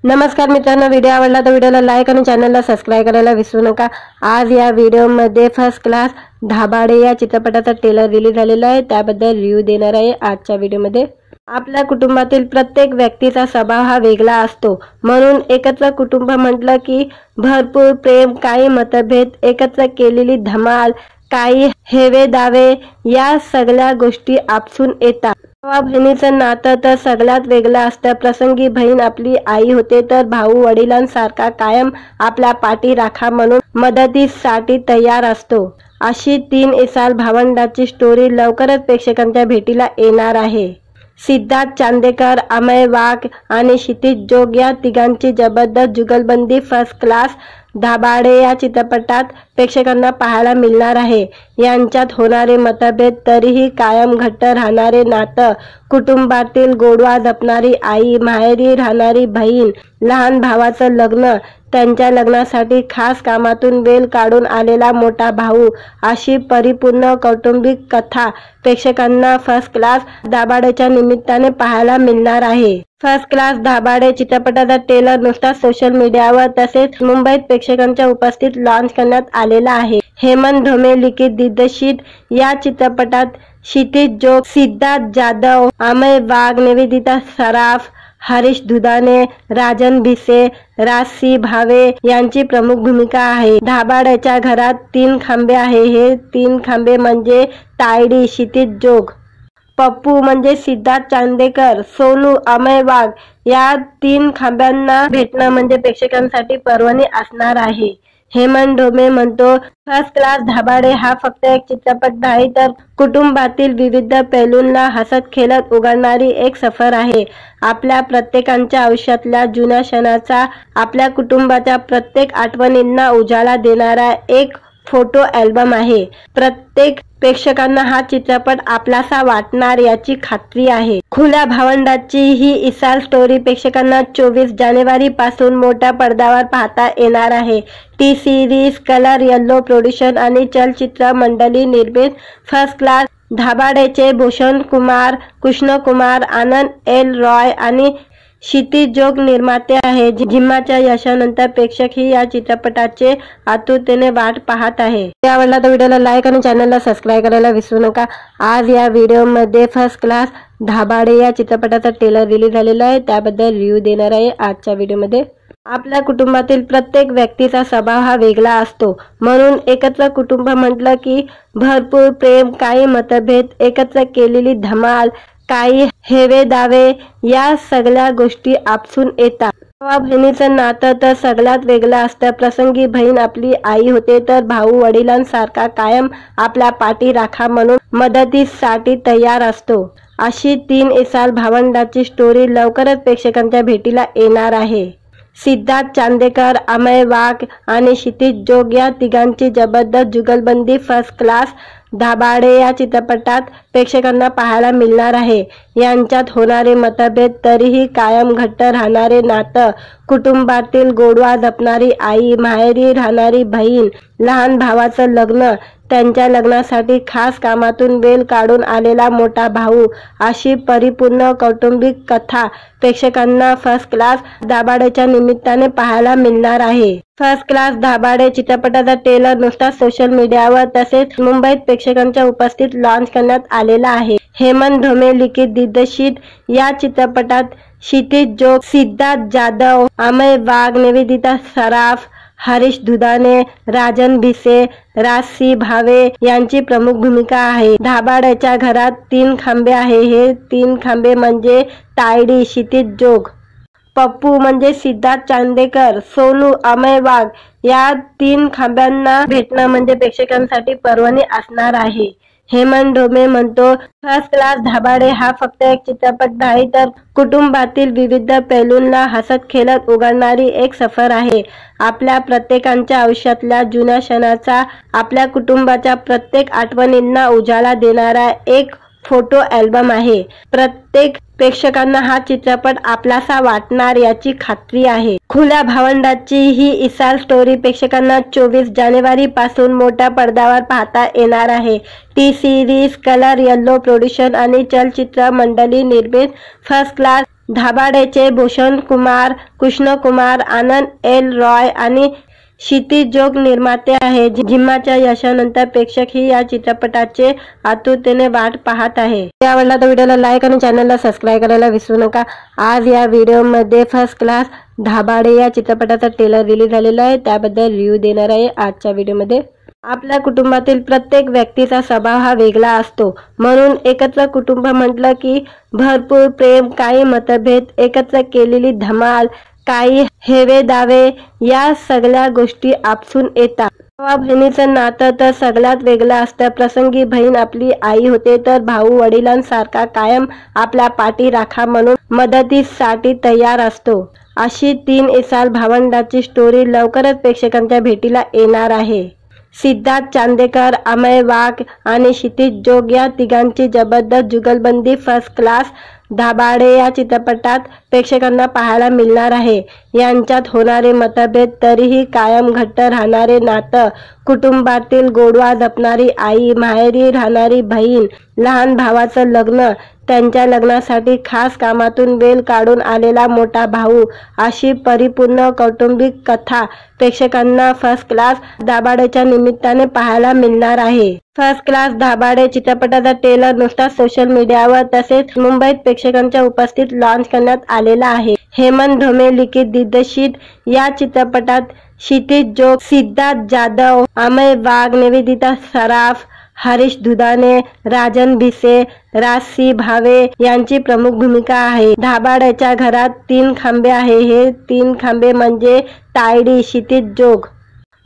नमस्कार मित्रांनो, व्हिडिओ आवडला तर व्हिडिओला लाईक आणि चॅनलला सबस्क्राइब करायला विसरू नका। आज या व्हिडिओमध्ये फर्स्ट क्लास धाबाडे या चित्रपटाचा ट्रेलर रिलीज झालेला आहे, त्याबद्दल रिव्ह्यू देणार आहे आजच्या व्हिडिओमध्ये। आपल्या कुटुंबातील प्रत्येक व्यक्तीचा स्वभाव हा वेगळा असतो, म्हणून एकत्र कुटुंब म्हटलं की भरपूर प्रेम, काही मतभेद, एकत्र केलेली धमाल, काही हेवे दावे या सगळ्या गोष्टी आपसून येतात। भावा बहिणीचं नातं तर सगळ्यात वेगळं असतं। प्रसंगी बहीण आपली आई होते तर भाऊ वडिलांसारखा कायम आपल्या पाठी राखा म्हणून मदतीसाठी तयार असतो। अशी 3 एसाल भावंडाची स्टोरी लवकरच प्रेक्षकांच्या भेटीला येणार आहे। सिद्धार्थ चांदेकर, अमय वाघ आणि क्षितिज जोग या तिघांची जबरदस्त जुगलबंदी फर्स्ट क्लास धाबाडे या चित्रपटात प्रेक्षकांना पाहायला मिळणार आहे। यांच्यात होणारे मतभेद तरीही कायम घट्ट राहणारे नातं, कुटुंबातील गोडवा जपणारी आई, माहेरी राहणारी बहीण, लहान भावाचं लग्न, त्यांच्या लग्नासाठी खास कामातून वेळ काढून आलेला मोठा भाऊ, अशी परिपूर्ण कौटुंबिक कथा प्रेक्षकांना फर्स्ट क्लास धाबाडेच्या निमित्ताने पाहायला मिळणार आहे। फर्स्ट क्लास धाबाडे चित्रपटाचा ट्रेलर नुकताच सोशल मीडियावर तसेच मुंबईत प्रेक्षकांच्या उपस्थित लॉन्च करण्यात आलेला आहे। हेमंत ढोमे लिखित दिग्दर्शित या चित्रपटात क्षितिज जोग, सिद्धार्थ जाधव, अमय वाघ, निवेदिता सराफ, हरीश दुधाने, राजन भिसे, राजसी भावे यांची प्रमुख भूमिका आहे। धाबाड्याच्या घरात 3 खांबे आहे। हे 3 खांबे म्हणजे तायडी, क्षितिज जोग, पप्पू म्हणजे सिद्धार्थ चांदेकर, सोनू, अमय वाघ या 3 खांब्यांना भेटणं म्हणजे प्रेक्षकांसाठी पर्वणी असणार आहे। हेमंत ढोमे म्हणतो, फर्स्ट क्लास धाबाडे हा फक्त एक चित्रपट नाही तर कुटुंबातील विविध पैलूंना हसत खेळत उघडणारी एक सफर आहे। आपल्या प्रत्येकाच्या आयुष्यातल्या जुन्या क्षणाचा, आपल्या कुटुंबाच्या प्रत्येक आठवणींना उजाळा देणारा एक फोटो अल्बम आहे। प्रत्येक प्रेक्षकांना हा चित्रपट आपलासा वाटणार याची खात्री आहे। खुल्या भावंडाची ही इसाल स्टोरी प्रेक्षकांना 24 जानेवारी पासून मोठ्या पडद्यावर पाहता येणार आहे। T series colour yellow production आणि चलचित्र मंडळी निर्मित फर्स्ट क्लास धाबाडेचे भूषण कुमार, कृष्ण कुमार, आनंद एल रॉय आणि क्षितिज जोग निर्माते आहे। जिम्माच्या यशानंतर प्रेक्षक ही या चित्रपटाचे आतुरतेने वाट पाहत आहे। आवडला तर व्हिडिओला लाईक आणि चॅनलला सबस्क्राइब करायला विसरू नका। आज या व्हिडिओमध्ये फर्स्ट क्लास धाबाडे या चित्रपटाचा ट्रेलर रिलीज झालेला आहे, त्याबद्दल रिव्ह्यू देणार आहे आजच्या व्हिडिओमध्ये। आपल्या कुटुंबातील प्रत्येक व्यक्तीचा स्वभाव हा वेगळा असतो, म्हणून एकत्र कुटुंब म्हटलं की भरपूर प्रेम, काही मतभेद, एकत्र केलेली धमाल, काही हेवे दावे या सगळ्या गोष्टी आपसून येतात। भावा बहिणीचं नातं तर सगळ्यात वेगळं असतं। प्रसंगी बहीण आपली आई होते तर भाऊ वडिलांसारखा कायम आपल्या पाठी राखा म्हणून मदतीसाठी तयार असतो। अशी 3 एसाल भावंडाची स्टोरी लवकरच प्रेक्षकांच्या भेटीला येणार आहे। सिद्धार्थ चांदेकर, अमय वाघ आणि क्षितिज जोग या तिघांची जबरदस्त जुगलबंदी फर्स्ट क्लास धाबाडे या चित्रपटात प्रेक्षकांना पाहायला मिळणार आहे। यांच्यात होणारे मतभेद तरीही कायम घट्ट राहणारे नातं, कुटुंबातील गोडवा जपणारी आई, माहेरी राहणारी बहीण, लहान भावाचं लग्न, त्यांच्या लग्नासाठी खास कामातून वेळ काढून आलेला मोठा भाऊ, अशी परिपूर्ण कौटुंबिक कथा प्रेक्षकांना फर्स्ट क्लास धाबाडेच्या निमित्ताने पाहायला मिळणार आहे। फर्स्ट क्लास धाबाडे चित्रपटाचा ट्रेलर नुकताच सोशल मीडियावर तसेच मुंबईत प्रेक्षकांच्या उपस्थित लॉन्च करण्यात आलेला आहे। हेमंत ढोमे लिखित दिग्दर्शित या चित्रपटात क्षितिज जोग, सिद्धार्थ जाधव, अमय वाघ, निवेदिता सराफ, हरीश दुधाने, राजन भिसे, राजसी भावे यांची प्रमुख भूमिका आहे। धाबाड्याच्या घरात 3 खांबे आहे। हे 3 खांबे म्हणजे तायडी, क्षितिज जोग, पप्पू म्हणजे सिद्धार्थ चांदेकर, सोनू, अमय वाघ या 3 खांब्यांना भेटणं म्हणजे प्रेक्षकांसाठी पर्वणी असणार आहे। हेमंत ढोमे म्हणतो, फर्स्ट क्लास धाबाडे हा फक्त एक चित्रपट नाही तर कुटुंबातील विविध पैलूंना हसत खेळत उघडणारी एक सफर आहे। आपल्या प्रत्येकाच्या आयुष्यातल्या जुन्या क्षणाचा, आपल्या कुटुंबाच्या प्रत्येक आठवणींना उजाळा देणारा एक फोटो अल्बम आहे। प्रत्येक प्रेक्षकांना हा चित्रपट आपलासा वाटणार याची खात्री आहे। खुल्या भावंडाची ही इसाल स्टोरी प्रेक्षकांना 24 जानेवारी पासून मोठ्या पडद्यावर पाहता येणार आहे। T series colour yellow production आणि चलचित्र मंडळी निर्मित फर्स्ट क्लास धाबाडेचे भूषण कुमार, कृष्ण कुमार, आनंद एल रॉय आणि क्षितिज जोग निर्माते आहे. झिम्माच्या यशानंतर प्रेक्षक ही या चित्रपटाचे आतुरतेने वाट पाहत आहे. व्हिडिओ आवडला तर व्हिडिओला लाईक आणि चॅनलला सबस्क्राईब करायला विसरू नका. आज या व्हिडिओमध्ये फर्स्ट क्लास धाबाडे या चित्रपटाचा ट्रेलर रिलीज झालेला आहे, त्याबद्दल रिव्ह्यू देणार आहे आजच्या व्हिडिओमध्ये. आपल्या कुटुंबातील प्रत्येक व्यक्तीचा स्वभाव हा वेगळा असतो, म्हणून एकत्र कुटुंब म्हटलं की भरपूर प्रेम, काही मतभेद, एकत्र केलेली धमाल, काही हेवे दावे या सगळ्या गोष्टी आपसून येतात. भावा बहिणीचं नातं तर सगळ्यात वेगळं असतं. प्रसंगी बहीण आपली आई होते तर भाऊ वडिलांसारखा कायम आपल्या पाठी राखा म्हणून मदतीसाठी तयार असतो. अशी 3 एसाल भावंडाची स्टोरी लवकरच प्रेक्षकांच्या भेटीला येणार आहे. सिद्धार्थ चांदेकर, अमय वाघ आणि क्षितिज जोग या तिघांची जबरदस्त जुगलबंदी फर्स्ट क्लास धाबाडे या चित्रपटात प्रेक्षकांना पाहायला मिळणार आहे. यांच्यात होणारे मतभेद तरीही कायम घट्ट राहणारे नातं, कुटुंबातील गोडवा जपणारी आई, माहेरी राहणारी बहीण, लहान भावाचं लग्न, त्यांच्या लग्नासाठी खास कामातून वेळ काढून आलेला मोठा भाऊ, अशी परिपूर्ण कौटुंबिक कथा प्रेक्षकांना फर्स्ट क्लास धाबाडेच्या निमित्ताने पाहायला मिळणार आहे. फर्स्ट क्लास धाबाडे चित्रपटाचा ट्रेलर नुकताच सोशल मीडियावर तसेच मुंबईत प्रेक्षकांच्या उपस्थित लॉन्च करण्यात आलेला आहे. हेमंत ढोमे लिखित दिग्दर्शित या चित्रपटात क्षितिज जोग, सिद्धार्थ जाधव, अमय वाघ, निवेदिता सराफ, हरीश दुधाने, राजन भिसे, राजसी भावे यांची प्रमुख भूमिका आहे. धाबाड्याच्या घरात 3 खांबे आहे. हे 3 खांबे म्हणजे तायडी, क्षितिज जोग,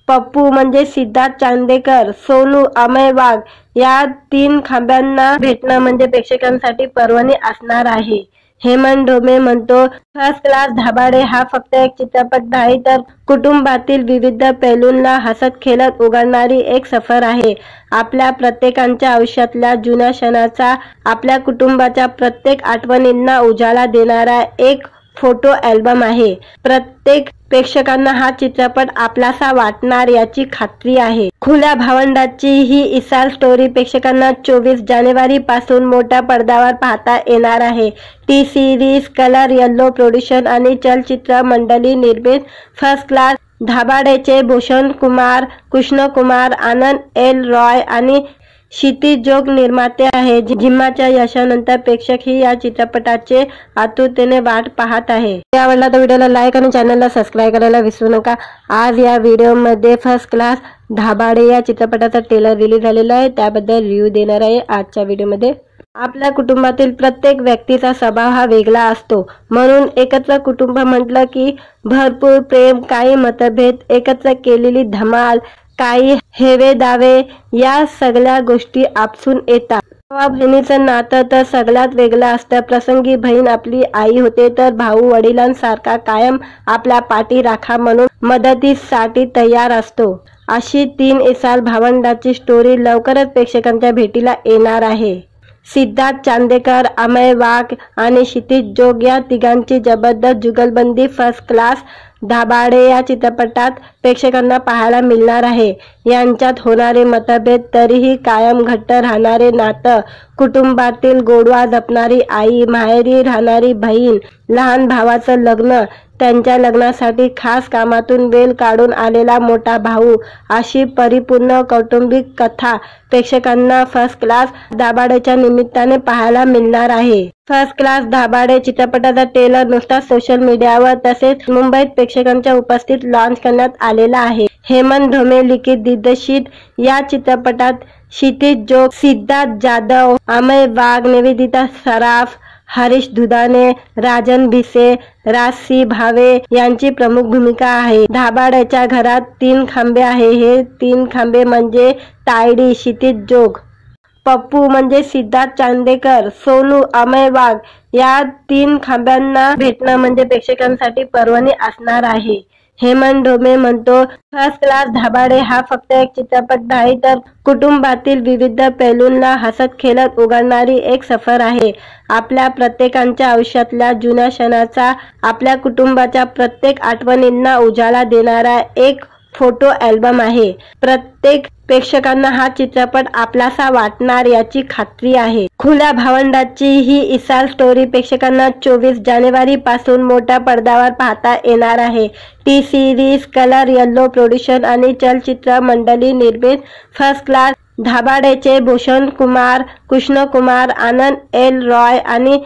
पप्पू म्हणजे सिद्धार्थ चांदेकर, सोनू, अमय वाघ या 3 खांब्यांना भेटणं म्हणजे प्रेक्षकांसाठी पर्वणी असणार आहे. हेमंत ढोमे म्हणतो, फर्स्ट क्लास धाबाडे हा फक्त एक चित्रपट नाही तर कुटुंबातील विविध पैलूंना हसत खेळत उघडणारी एक सफर आहे. आपल्या प्रत्येकाच्या आयुष्यातल्या जुन्या क्षणाचा, आपल्या कुटुंबाच्या प्रत्येक आठवणींना उजाळा देणारा एक फोटो अल्बम आहे. प्रत्येक प्रेक्षकांना हा चित्रपट आपलासा वाटणार याची खात्री आहे. खुल्या भावंडाची ही इसाल स्टोरी प्रेक्षकांना 24 जानेवारी पासून मोठ्या पडद्यावर पाहता येणार आहे. T series colour yellow production आणि चलचित्र मंडळी निर्मित फर्स्ट क्लास धाबाडेचे भूषण कुमार, कृष्ण कुमार, आनंद एल रॉय आणि क्षितिज जोग निर्माते आहे. झिम्माच्या यशानंतर प्रेक्षक ही या चित्रपटाचे आतुरतेने वाट पाहत आहे. व्हिडिओ आवडला तर व्हिडिओला लाईक आणि चॅनलला सबस्क्राईब करायला विसरू नका. आज या व्हिडिओमध्ये फर्स्ट क्लास धाबाडे या चित्रपटाचा ट्रेलर रिलीज झालेला आहे, त्याबद्दल रिव्ह्यू देणार आहे आजच्या व्हिडिओमध्ये. आपल्या कुटुंबातील प्रत्येक व्यक्तीचा स्वभाव हा वेगळा असतो, म्हणून एकत्र कुटुंब म्हटलं की भरपूर प्रेम, काही मतभेद, एकत्र केलेली धमाल, काही हेवे दावे या सगळ्या गोष्टी आपसून येतात. भावा बहिणीचं नातं तर सगळ्यात वेगळं असतं. प्रसंगी बहीण आपली आई होते तर भाऊ वडिलांसारखा कायम आपल्या पाठी राखा म्हणून मदतीसाठी तयार असतो. अशी 3 एसाल भावंडाची स्टोरी लवकरच प्रेक्षकांच्या भेटीला येणार आहे. सिद्धार्थ चांदेकर, अमय वाघ आणि क्षितिज जोग या तिघांची जबरदस्त जुगलबंदी फर्स्ट क्लास धाबाडे या चित्रपटात प्रेक्षकांना पाहायला मिळणार आहे. यांच्यात होणारे मतभेद तरीही कायम घट्ट राहणारे नातं, कुटुंबातील गोडवा जपणारी आई, माहेरी राहणारी बहीण, लहान भावाचं लग्न, त्यांच्या लग्नासाठी खास कामातून वेळ काढून आलेला मोठा भाऊ, अशी परिपूर्ण कौटुंबिक कथा प्रेक्षकांना फर्स्ट क्लास धाबाडेच्या निमित्ताने पाहायला मिळणार आहे. फर्स्ट क्लास धाबाडे चित्रपटाचा ट्रेलर नुकताच सोशल मीडियावर तसेच मुंबईत प्रेक्षकांच्या उपस्थित लॉन्च करण्यात आलेला आहे. हेमंत ढोमे लिखित दिग्दर्शित या चित्रपटात क्षितिज जोग, सिद्धार्थ जाधव, अमय वाघ, निवेदिता सराफ, हरीश दुधाने, राजन भिसे, राजसी भावे यांची प्रमुख भूमिका आहे. धाबाड्याच्या घरात 3 खांबे आहे. हे 3 खांबे म्हणजे तायडी, क्षितिज जोग, पप्पू म्हणजे सिद्धार्थ चांदेकर, सोनू, अमय वाघ या 3 खांब्यांना भेटणं म्हणजे प्रेक्षकांसाठी पर्वणी असणार आहे. हेमंत ढोमे म्हणतो, फर्स्ट क्लास धाबाडे हा फक्त एक चित्रपट नाही तर कुटुंबातील विविध पैलूंना हसत खेळत उघडणारी एक सफर आहे. आपल्या प्रत्येकाच्या आयुष्यातल्या जुन्या क्षणाचा, आपल्या कुटुंबाच्या प्रत्येक आठवणींना उजाळा देणारा एक फोटो अल्बम आहे. प्रत्येक प्रेक्षकांना हा चित्रपट आपलासा वाटणार याची खात्री आहे। खुल्या भावंडाची ही इसाल स्टोरी प्रेक्षकांना 24 जानेवारी पासून मोठ्या पडद्यावर पाहता येणार आहे। T series colour yellow production आणि चलचित्र मंडळी निर्मित फर्स्ट क्लास धाबाडेचे भूषण कुमार, कृष्ण कुमार, आनंद एल रॉय आणि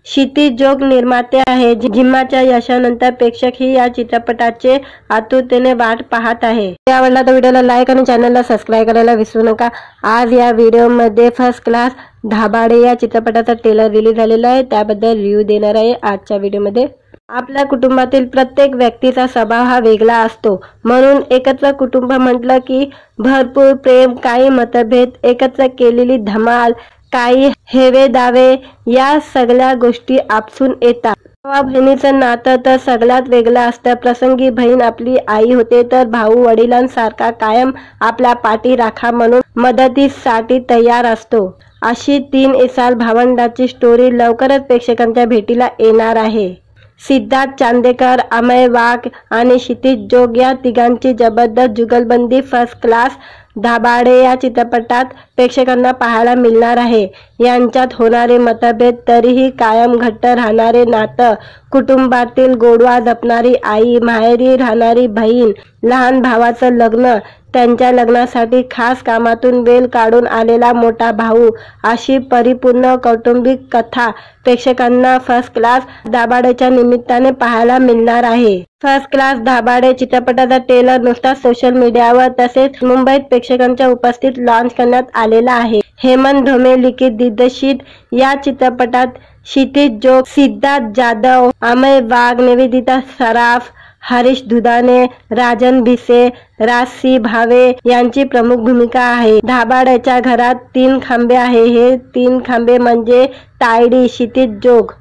क्षितिज जोग निर्माते आहे। जिम्माच्या यशानंतर प्रेक्षक ही या चित्रपटाचे आतुरतेने वाट पाहत आहे। आवडला तर व्हिडिओला लाईक आणि चॅनलला सबस्क्राइब करायला विसरू नका। आज या व्हिडिओमध्ये फर्स्ट क्लास धाबाडे या चित्रपटाचा ट्रेलर रिलीज झालेला आहे, त्याबद्दल रिव्ह्यू देणार आहे आजच्या व्हिडिओमध्ये। आपल्या कुटुंबातील प्रत्येक व्यक्तीचा स्वभाव हा वेगळा असतो, म्हणून एकत्र कुटुंब म्हटलं की भरपूर प्रेम, काही मतभेद, एकत्र केलेली धमाल, काही हेवे दावे या सगळ्या गोष्टी आपसून येतात। भावा बहिणीचं नातं तर सगळ्यात वेगळं असतं। प्रसंगी बहीण आपली आई होते तर भाऊ वडिलांसारखा कायम आपल्या पाठी राखा म्हणून मदतीसाठी तयार असतो। अशी 3 इसाल भावंडाची स्टोरी लवकरच प्रेक्षकांच्या भेटीला येणार आहे। सिद्धार्थ चांदेकर, अमय वाघ आणि क्षितिज जोग या तिघांची जबरदस्त जुगलबंदी फर्स्ट क्लास धाबाडे या चित्रपटात प्रेक्षकांना पाहायला मिळणार आहे। यांच्यात होणारे मतभेद तरीही कायम घट्ट राहणारे नातं, कुटुंबातील गोडवा जपणारी आई, माहेरी राहणारी बहीण, लहान भावाचं लग्न, त्यांच्या लग्नासाठी खास कामातून वेळ काढून आलेला मोठा भाऊ, अशी परिपूर्ण कौटुंबिक कथा प्रेक्षकांना फर्स्ट क्लास धाबाडेच्या निमित्ताने पाहायला मिळणार आहे। फर्स्ट क्लास धाबाडे चित्रपटाचा ट्रेलर नुसताच सोशल मीडियावर तसेच मुंबईत प्रेक्षकांच्या उपस्थित लॉन्च करण्यात आलेला आहे। हेमंत ढोमे लिखित दिग्दर्शित या चित्रपटात क्षितिज जोग, सिद्धार्थ जाधव, अमय वाघ, निवेदिता सराफ, हरीश दुधाने, राजन भिसे, राजसी भावे यांची प्रमुख भूमिका आहे। धाबाड्याच्या घरात 3 खांबे आहे। हे 3 खांबे म्हणजे तायडी, क्षितिज जोग,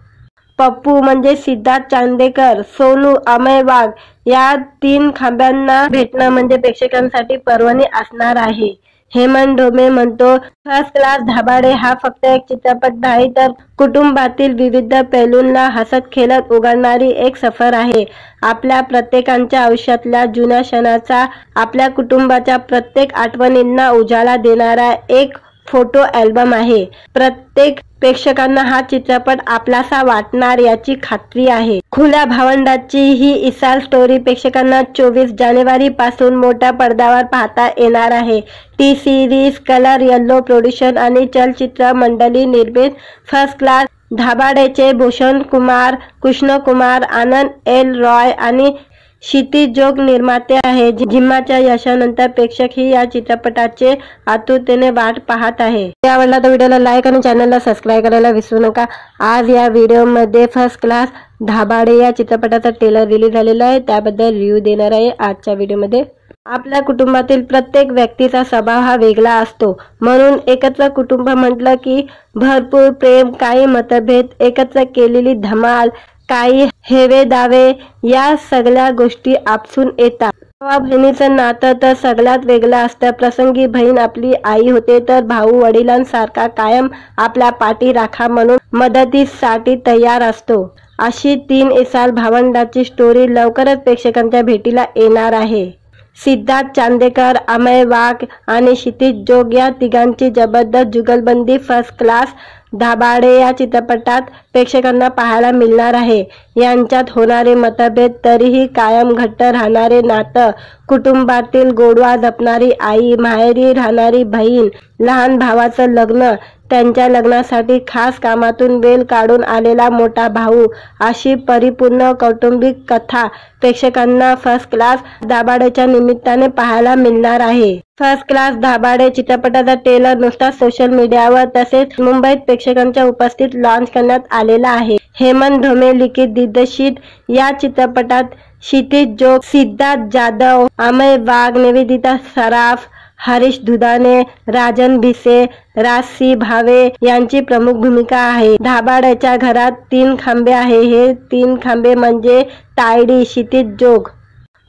पप्पू म्हणजे सिद्धार्थ चांदेकर, सोनू, अमय वाघ या 3 खांब्यांना भेटणं म्हणजे प्रेक्षकांसाठी पर्वणी असणार आहे। हेमंत ढोमे म्हणतो, फर्स्ट क्लास धाबाडे हा फक्त एक चित्रपट नाही तर कुटुंबातील विविध पैलूंना हसत खेळत उघडणारी एक सफर आहे। आपल्या प्रत्येकाच्या आयुष्यातल्या जुन्या क्षणाचा, आपल्या कुटुंबाच्या प्रत्येक आठवणींना उजाळा देणारा एक फोटो अल्बम आहे। प्रत्येक प्रेक्षकांना हा चित्रपट आपलासा वाटणार याची खात्री आहे। खुल्या भावंडाची ही इसाल स्टोरी प्रेक्षकांना 24 जानेवारी पासून मोठ्या पडद्यावर पाहता येणार आहे। T series colour yellow production आणि चलचित्र मंडळी निर्मित फर्स्ट क्लास धाबाडेचे भूषण कुमार, कृष्ण कुमार, आनंद एल रॉय आणि क्षितिज जोग निर्माते आहे। जिम्माच्या यशानंतर प्रेक्षक ही या चित्रपटाचे आतुरतेने वाट पाहत आहे। आवडला तर व्हिडिओला लाईक आणि चॅनलला सबस्क्राइब करायला विसरू नका। आज या व्हिडिओमध्ये फर्स्ट क्लास धाबाडे या चित्रपटाचा ट्रेलर रिलीज झालेला आहे, त्याबद्दल रिव्ह्यू देणार आहे आजच्या व्हिडिओमध्ये। आपल्या कुटुंबातील प्रत्येक व्यक्तीचा स्वभाव हा वेगळा असतो, म्हणून एकत्र कुटुंब म्हटलं की भरपूर प्रेम, काही मतभेद, एकत्र केलेली धमाल, काही हेवे दावे या सगळ्या गोष्टी आपसून येतात। भावा बहिणीचं नातं तर सगळ्यात वेगळं असतं। प्रसंगी बहीण आपली आई होते तर भाऊ वडिलांसारखा कायम आपल्या पाठी राखा म्हणून मदतीसाठी तयार असतो। अशी 3 इसाल भावंडाची स्टोरी लवकरच प्रेक्षकांच्या भेटीला येणार आहे। सिद्धार्थ चांदेकर, अमय वाघ आणि क्षितिज जोग या तिघांची जबरदस्त जुगलबंदी फर्स्ट क्लास धाबाडे या चित्रपटात प्रेक्षकांना पाहायला मिळणार आहे। यांच्यात होणारे मतभेद तरीही कायम घट्ट राहणारे नातं, कुटुंबातील गोडवा जपणारी आई, माहेरी राहणारी बहीण, लहान भावाचं लग्न, त्यांच्या लग्नासाठी खास कामातून वेळ काढून आलेला मोठा भाऊ, अशी परिपूर्ण कौटुंबिक कथा प्रेक्षकांना फर्स्ट क्लास धाबाडेच्या निमित्ताने पाहायला मिळणार आहे। फर्स्ट क्लास धाबाडे चित्रपटाचा ट्रेलर नुसताच सोशल मीडियावर तसेच मुंबईत प्रेक्षकांच्या उपस्थित लॉन्च करण्यात आलेला आहे। हेमंत ढोमे लिखित दिग्दर्शित या चित्रपटात क्षितिज जोग, सिद्धार्थ जाधव, अमय वाघ, निवेदिता सराफ, हरीश दुधाने, राजन भिसे, राजसी भावे यांची प्रमुख भूमिका आहे। धाबाड्याच्या घरात 3 खांबे आहे। हे 3 खांबे म्हणजे तायडी, क्षितिज जोग,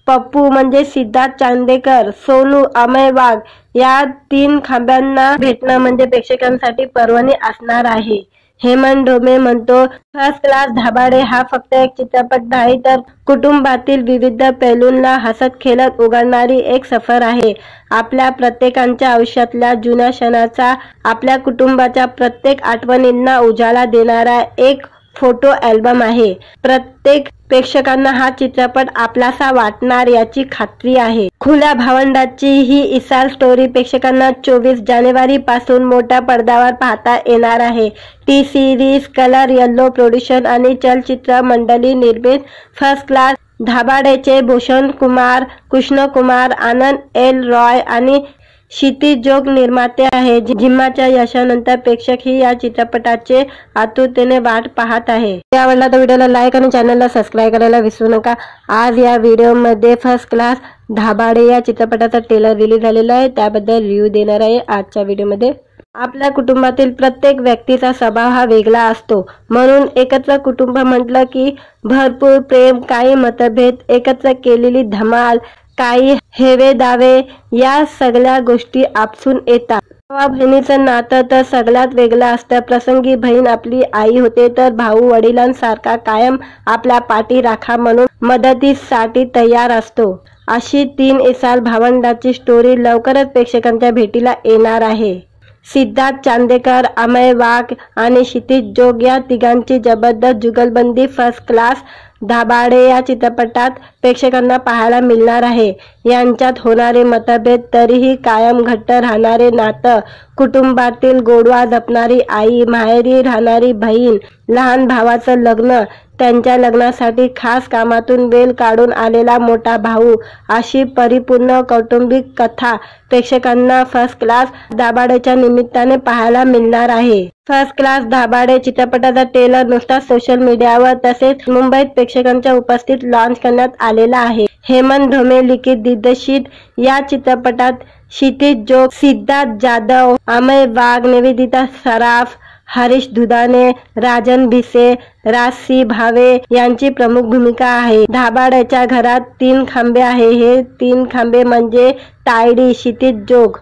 पप्पू म्हणजे सिद्धार्थ चांदेकर, सोनू, अमय वाघ या 3 खांब्यांना भेटणं म्हणजे प्रेक्षकांसाठी पर्वणी असणार आहे। हेमंत ढोमे म्हणतो, फर्स्ट क्लास धाबाडे हा फक्त एक चित्रपट नाही तर कुटुंबातील विविध पैलूंना हसत खेळत उघडणारी एक सफर आहे. आपल्या प्रत्येकाच्या आयुष्यातल्या जुन्या क्षणाचा, आपल्या कुटुंबाच्या प्रत्येक आठवणींना उजाळा देणारा एक फोटो अल्बम आहे. प्रत्येक प्रेक्षकांना हा चित्रपट आपलासा वाटणार याची खात्री आहे. खुल्या भावंडाची ही इसाल स्टोरी प्रेक्षकांना 24 जानेवारी पासून मोठ्या पडद्यावर पाहता येणार आहे. T series colour yellow production आणि चलचित्र मंडळी निर्मित फर्स्ट क्लास धाबाडेचे भूषण कुमार, कृष्ण कुमार, आनंद एल रॉय आणि क्षितिज जोग निर्माते आहे. जिम्माच्या यशानंतर प्रेक्षक ही या चित्रपटाचे आतुरतेने वाट पाहत आहे. आवडला तर व्हिडिओला लाईक आणि चॅनलला सबस्क्राईब करायला विसरू नका. आज या व्हिडिओमध्ये फर्स्ट क्लास धाबाडे या चित्रपटाचा ट्रेलर रिलीज झालेला आहे, त्याबद्दल रिव्ह्यू देणार आहे आजच्या व्हिडिओमध्ये. आपल्या कुटुंबातील प्रत्येक व्यक्तीचा स्वभाव हा वेगळा असतो, म्हणून एकत्र कुटुंब म्हटलं की भरपूर प्रेम, काही मतभेद, एकत्र केलेली धमाल, काही हेवे दावे या सगळ्या गोष्टी आपसून येतात. भावा बहिणीचं नातं तर सगळ्यात वेगळं असतं. प्रसंगी बहीण आपली आई होते तर भाऊ वडिलांसारखा कायम आपल्या पाठीराखा म्हणून मदतीसाठी तयार असतो. अशी 3 इसाल भावंडाची स्टोरी लवकरच प्रेक्षकांच्या भेटीला येणार आहे. सिद्धार्थ चांदेकर, अमय वाघ आणि क्षितिज जोग या तिघांची जबरदस्त जुगलबंदी फर्स्ट क्लास धाबाडे या चित्रपटात प्रेक्षकांना पाहायला मिळणार आहे. यांच्यात होणारे मतभेद तरीही कायम घट्ट राहणारे नातं, कुटुंबातील गोडवा जपणारी आई, माहेरी राहणारी बहीण, लहान भावाचं लग्न, त्यांच्या लग्नासाठी खास कामातून वेळ काढून आलेला मोठा भाऊ, अशी परिपूर्ण कौटुंबिक कथा प्रेक्षकांना फर्स्ट क्लास धाबाडेच्या निमित्ताने पाहायला मिळणार आहे. फर्स्ट क्लास धाबाडे चित्रपटाचा ट्रेलर नुकताच सोशल मीडियावर तसेच मुंबईत प्रेक्षकांच्या उपस्थित लॉन्च करण्यात आलेला आहे. हेमंत ढोमे लिखित दिग्दर्शित या चित्रपटात क्षितिज जोग, सिद्धार्थ जाधव, अमय वाघ, निवेदिता सराफ, हरीश दुधाने, राजन भिसे, राजसी भावे यांची प्रमुख भूमिका आहे. धाबाड्याच्या घरात 3 खांबे आहे. हे 3 खांबे म्हणजे तायडी, क्षितिज जोग,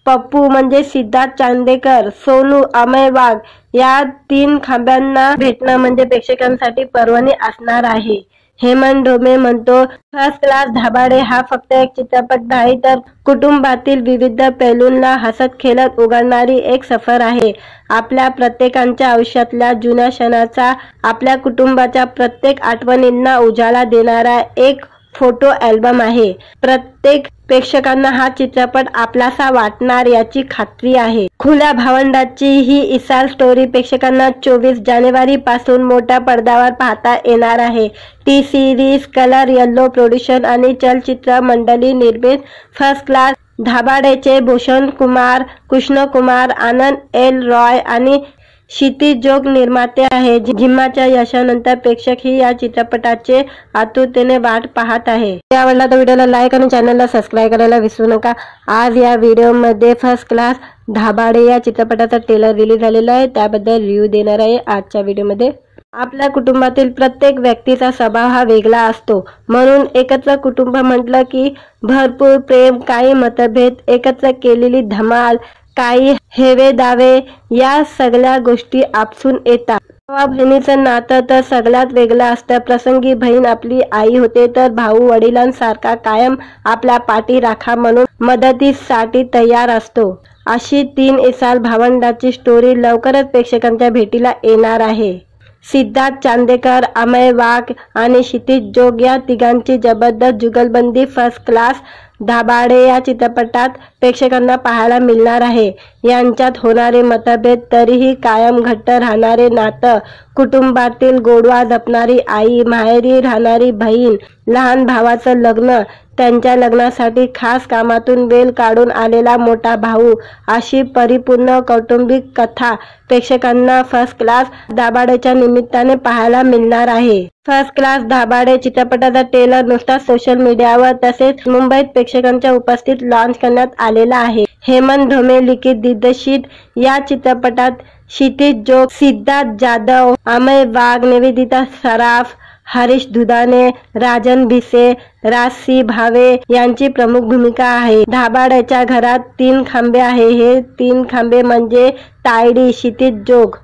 पप्पू म्हणजे सिद्धार्थ चांदेकर, सोनू, अमय वाघ या 3 खांब्यांना भेटणं म्हणजे प्रेक्षकांसाठी पर्वणी असणार आहे. हेमंत ढोमे म्हणतो, फर्स्ट क्लास धाबाडे हा फक्त एक चित्रपट नाही तर कुटुंबातील विविध पैलूंना हसत खेळत उघडणारी एक सफर आहे. आपल्या प्रत्येकाच्या आयुष्यातल्या जुन्या क्षणाचा, आपल्या कुटुंबाच्या प्रत्येक आठवणींना उजाळा देणारा एक फोटो अल्बम आहे. प्रत्येक प्रेक्षकांना हा चित्रपट आपलासा वाटणार याची खात्री आहे. खुल्या भावंडाची ही इसाल स्टोरी प्रेक्षकांना 24 जानेवारी पासून मोठ्या पडद्यावर पाहता येणार आहे. T series colour yellow production आणि चलचित्र मंडळी निर्मित फर्स्ट क्लास धाबाडेचे भूषण कुमार, कृष्ण कुमार, आनंद एल रॉय आणि क्षितिज जोग निर्माते आहे. जिम्माच्या यशानंतर प्रेक्षक ही या चित्रपटाचे आतुरतेने वाट पाहत आहे. आवडला तर व्हिडिओला लाईक आणि चॅनलला सबस्क्राईब करायला विसरू नका. आज या व्हिडिओमध्ये फर्स्ट क्लास धाबाडे या चित्रपटाचा ट्रेलर रिलीज झालेला आहे, त्याबद्दल रिव्ह्यू देणार आहे आजच्या व्हिडिओमध्ये. आपल्या कुटुंबातील प्रत्येक व्यक्तीचा स्वभाव हा वेगळा असतो, म्हणून एकत्र कुटुंब म्हटलं की भरपूर प्रेम, काही मतभेद, एकत्र केलेली धमाल, काही हेवे दावे या सगळ्या गोष्टी आपसून येतात. भावा बहिणीचं नातं तर सगळ्यात वेगळं असतं. प्रसंगी बहीण आपली आई होते तर भाऊ वडिलांसारखा कायम आपल्या पाठीराखा म्हणून मदतीसाठी तयार असतो. अशी 3 इसाल भावंडाची स्टोरी लवकरच प्रेक्षकांच्या भेटीला येणार आहे. सिद्धार्थ चांदेकर, अमय वाघ आणि क्षितिज जोग या तिघांची जबरदस्त जुगलबंदी फर्स्ट क्लास धाबाडे या चित्रपटात प्रेक्षकांना पाहायला मिळणार आहे. यांच्यात होणारे मतभेद तरीही कायम घट्ट राहणारे नातं, कुटुंबातील गोडवा जपणारी आई, माहेरी राहणारी बहीण, लहान भावाचं लग्न, त्यांच्या लग्नासाठी खास कामातून वेळ काढून आलेला मोठा भाऊ, अशी परिपूर्ण कौटुंबिक कथा प्रेक्षकांना फर्स्ट क्लास धाबाडेच्या निमित्ताने पाहायला मिळणार आहे. फर्स्ट क्लास धाबाडे चित्रपटाचा ट्रेलर नुकताच सोशल मीडियावर तसेच मुंबईत प्रेक्षकांच्या उपस्थित लॉन्च करण्यात आलेला आहे. हेमंत ढोमे लिखित दिग्दर्शित या चित्रपटात क्षितिज जोग, सिद्धार्थ जाधव, अमय वाघ, निवेदिता सराफ, हरीश दुधाने, राजन भिसे, राजसी भावे यांची प्रमुख भूमिका आहे. धाबाड्याच्या घरात 3 खांबे आहे. हे 3 खांबे म्हणजे तायडी, क्षितिज जोग,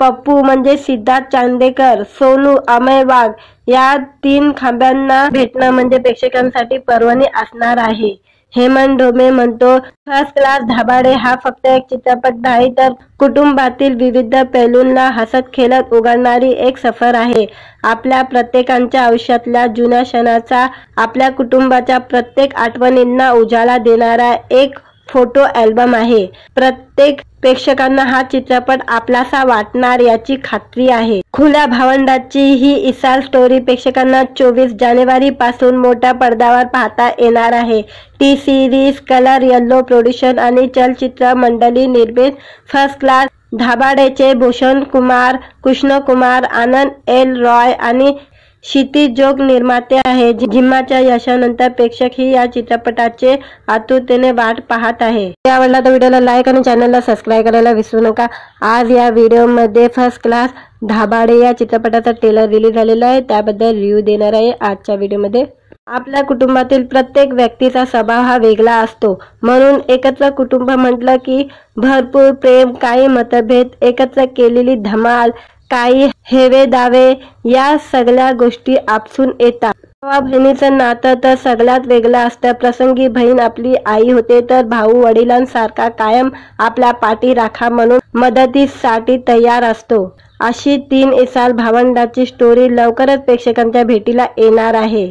पप्पू म्हणजे सिद्धार्थ चांदेकर, सोनू, अमय वाघ या 3 खांब्यांना भेटणं म्हणजे प्रेक्षकांसाठी पर्वणी असणार आहे. हेमंत ढोमे म्हणतो, फर्स्ट क्लास धाबाडे हा फक्त एक चित्रपट नाही तर कुटुंबातील विविध पैलूंना हसत खेळत उघडणारी एक सफर आहे. आपल्या प्रत्येकाच्या आयुष्यातल्या जुन्या क्षणाचा, आपल्या कुटुंबाच्या प्रत्येक आठवणींना उजाळा देणारा एक फोटो अल्बम आहे. प्रत्येक प्रेक्षकांना हा चित्रपट आपलासा वाटणार याची खात्री आहे. खुल्या भावंडाची ही इसाल स्टोरी प्रेक्षकांना 24 जानेवारी पासून मोठ्या पडद्यावर पाहता येणार आहे. T series colour yellow production आणि चलचित्र मंडळी निर्मित फर्स्ट क्लास धाबाडेचे भूषण कुमार, कृष्ण कुमार, आनंद एल रॉय आणि क्षितिज जोग निर्माते आहे. जिम्माच्या यशानंतर प्रेक्षक ही या चित्रपटाचे आतुरतेने वाट पाहत आहे. आवडला तर व्हिडिओला लाईक आणि चॅनलला सबस्क्राईब करायला विसरू नका. आज या व्हिडिओमध्ये फर्स्ट क्लास धाबाडे या चित्रपटाचा ट्रेलर रिलीज झालेला आहे, त्याबद्दल रिव्ह्यू देणार आहे आजच्या व्हिडिओमध्ये. आपल्या कुटुंबातील प्रत्येक व्यक्तीचा स्वभाव हा वेगळा असतो, म्हणून एकत्र कुटुंब म्हटलं की भरपूर प्रेम, काही मतभेद, एकत्र केलेली धमाल, काही हेवे दावे या सगळ्या गोष्टी आपसून येतात. भावा बहिणीचं नातं तर सगळ्यात वेगळं असतं. प्रसंगी बहीण आपली आई होते तर भाऊ वडिलांसारखा कायम आपल्या पाठी राखा म्हणून मदतीसाठी तयार असतो. अशी 3 इसाल भावंडाची स्टोरी लवकरच प्रेक्षकांच्या भेटीला येणार आहे.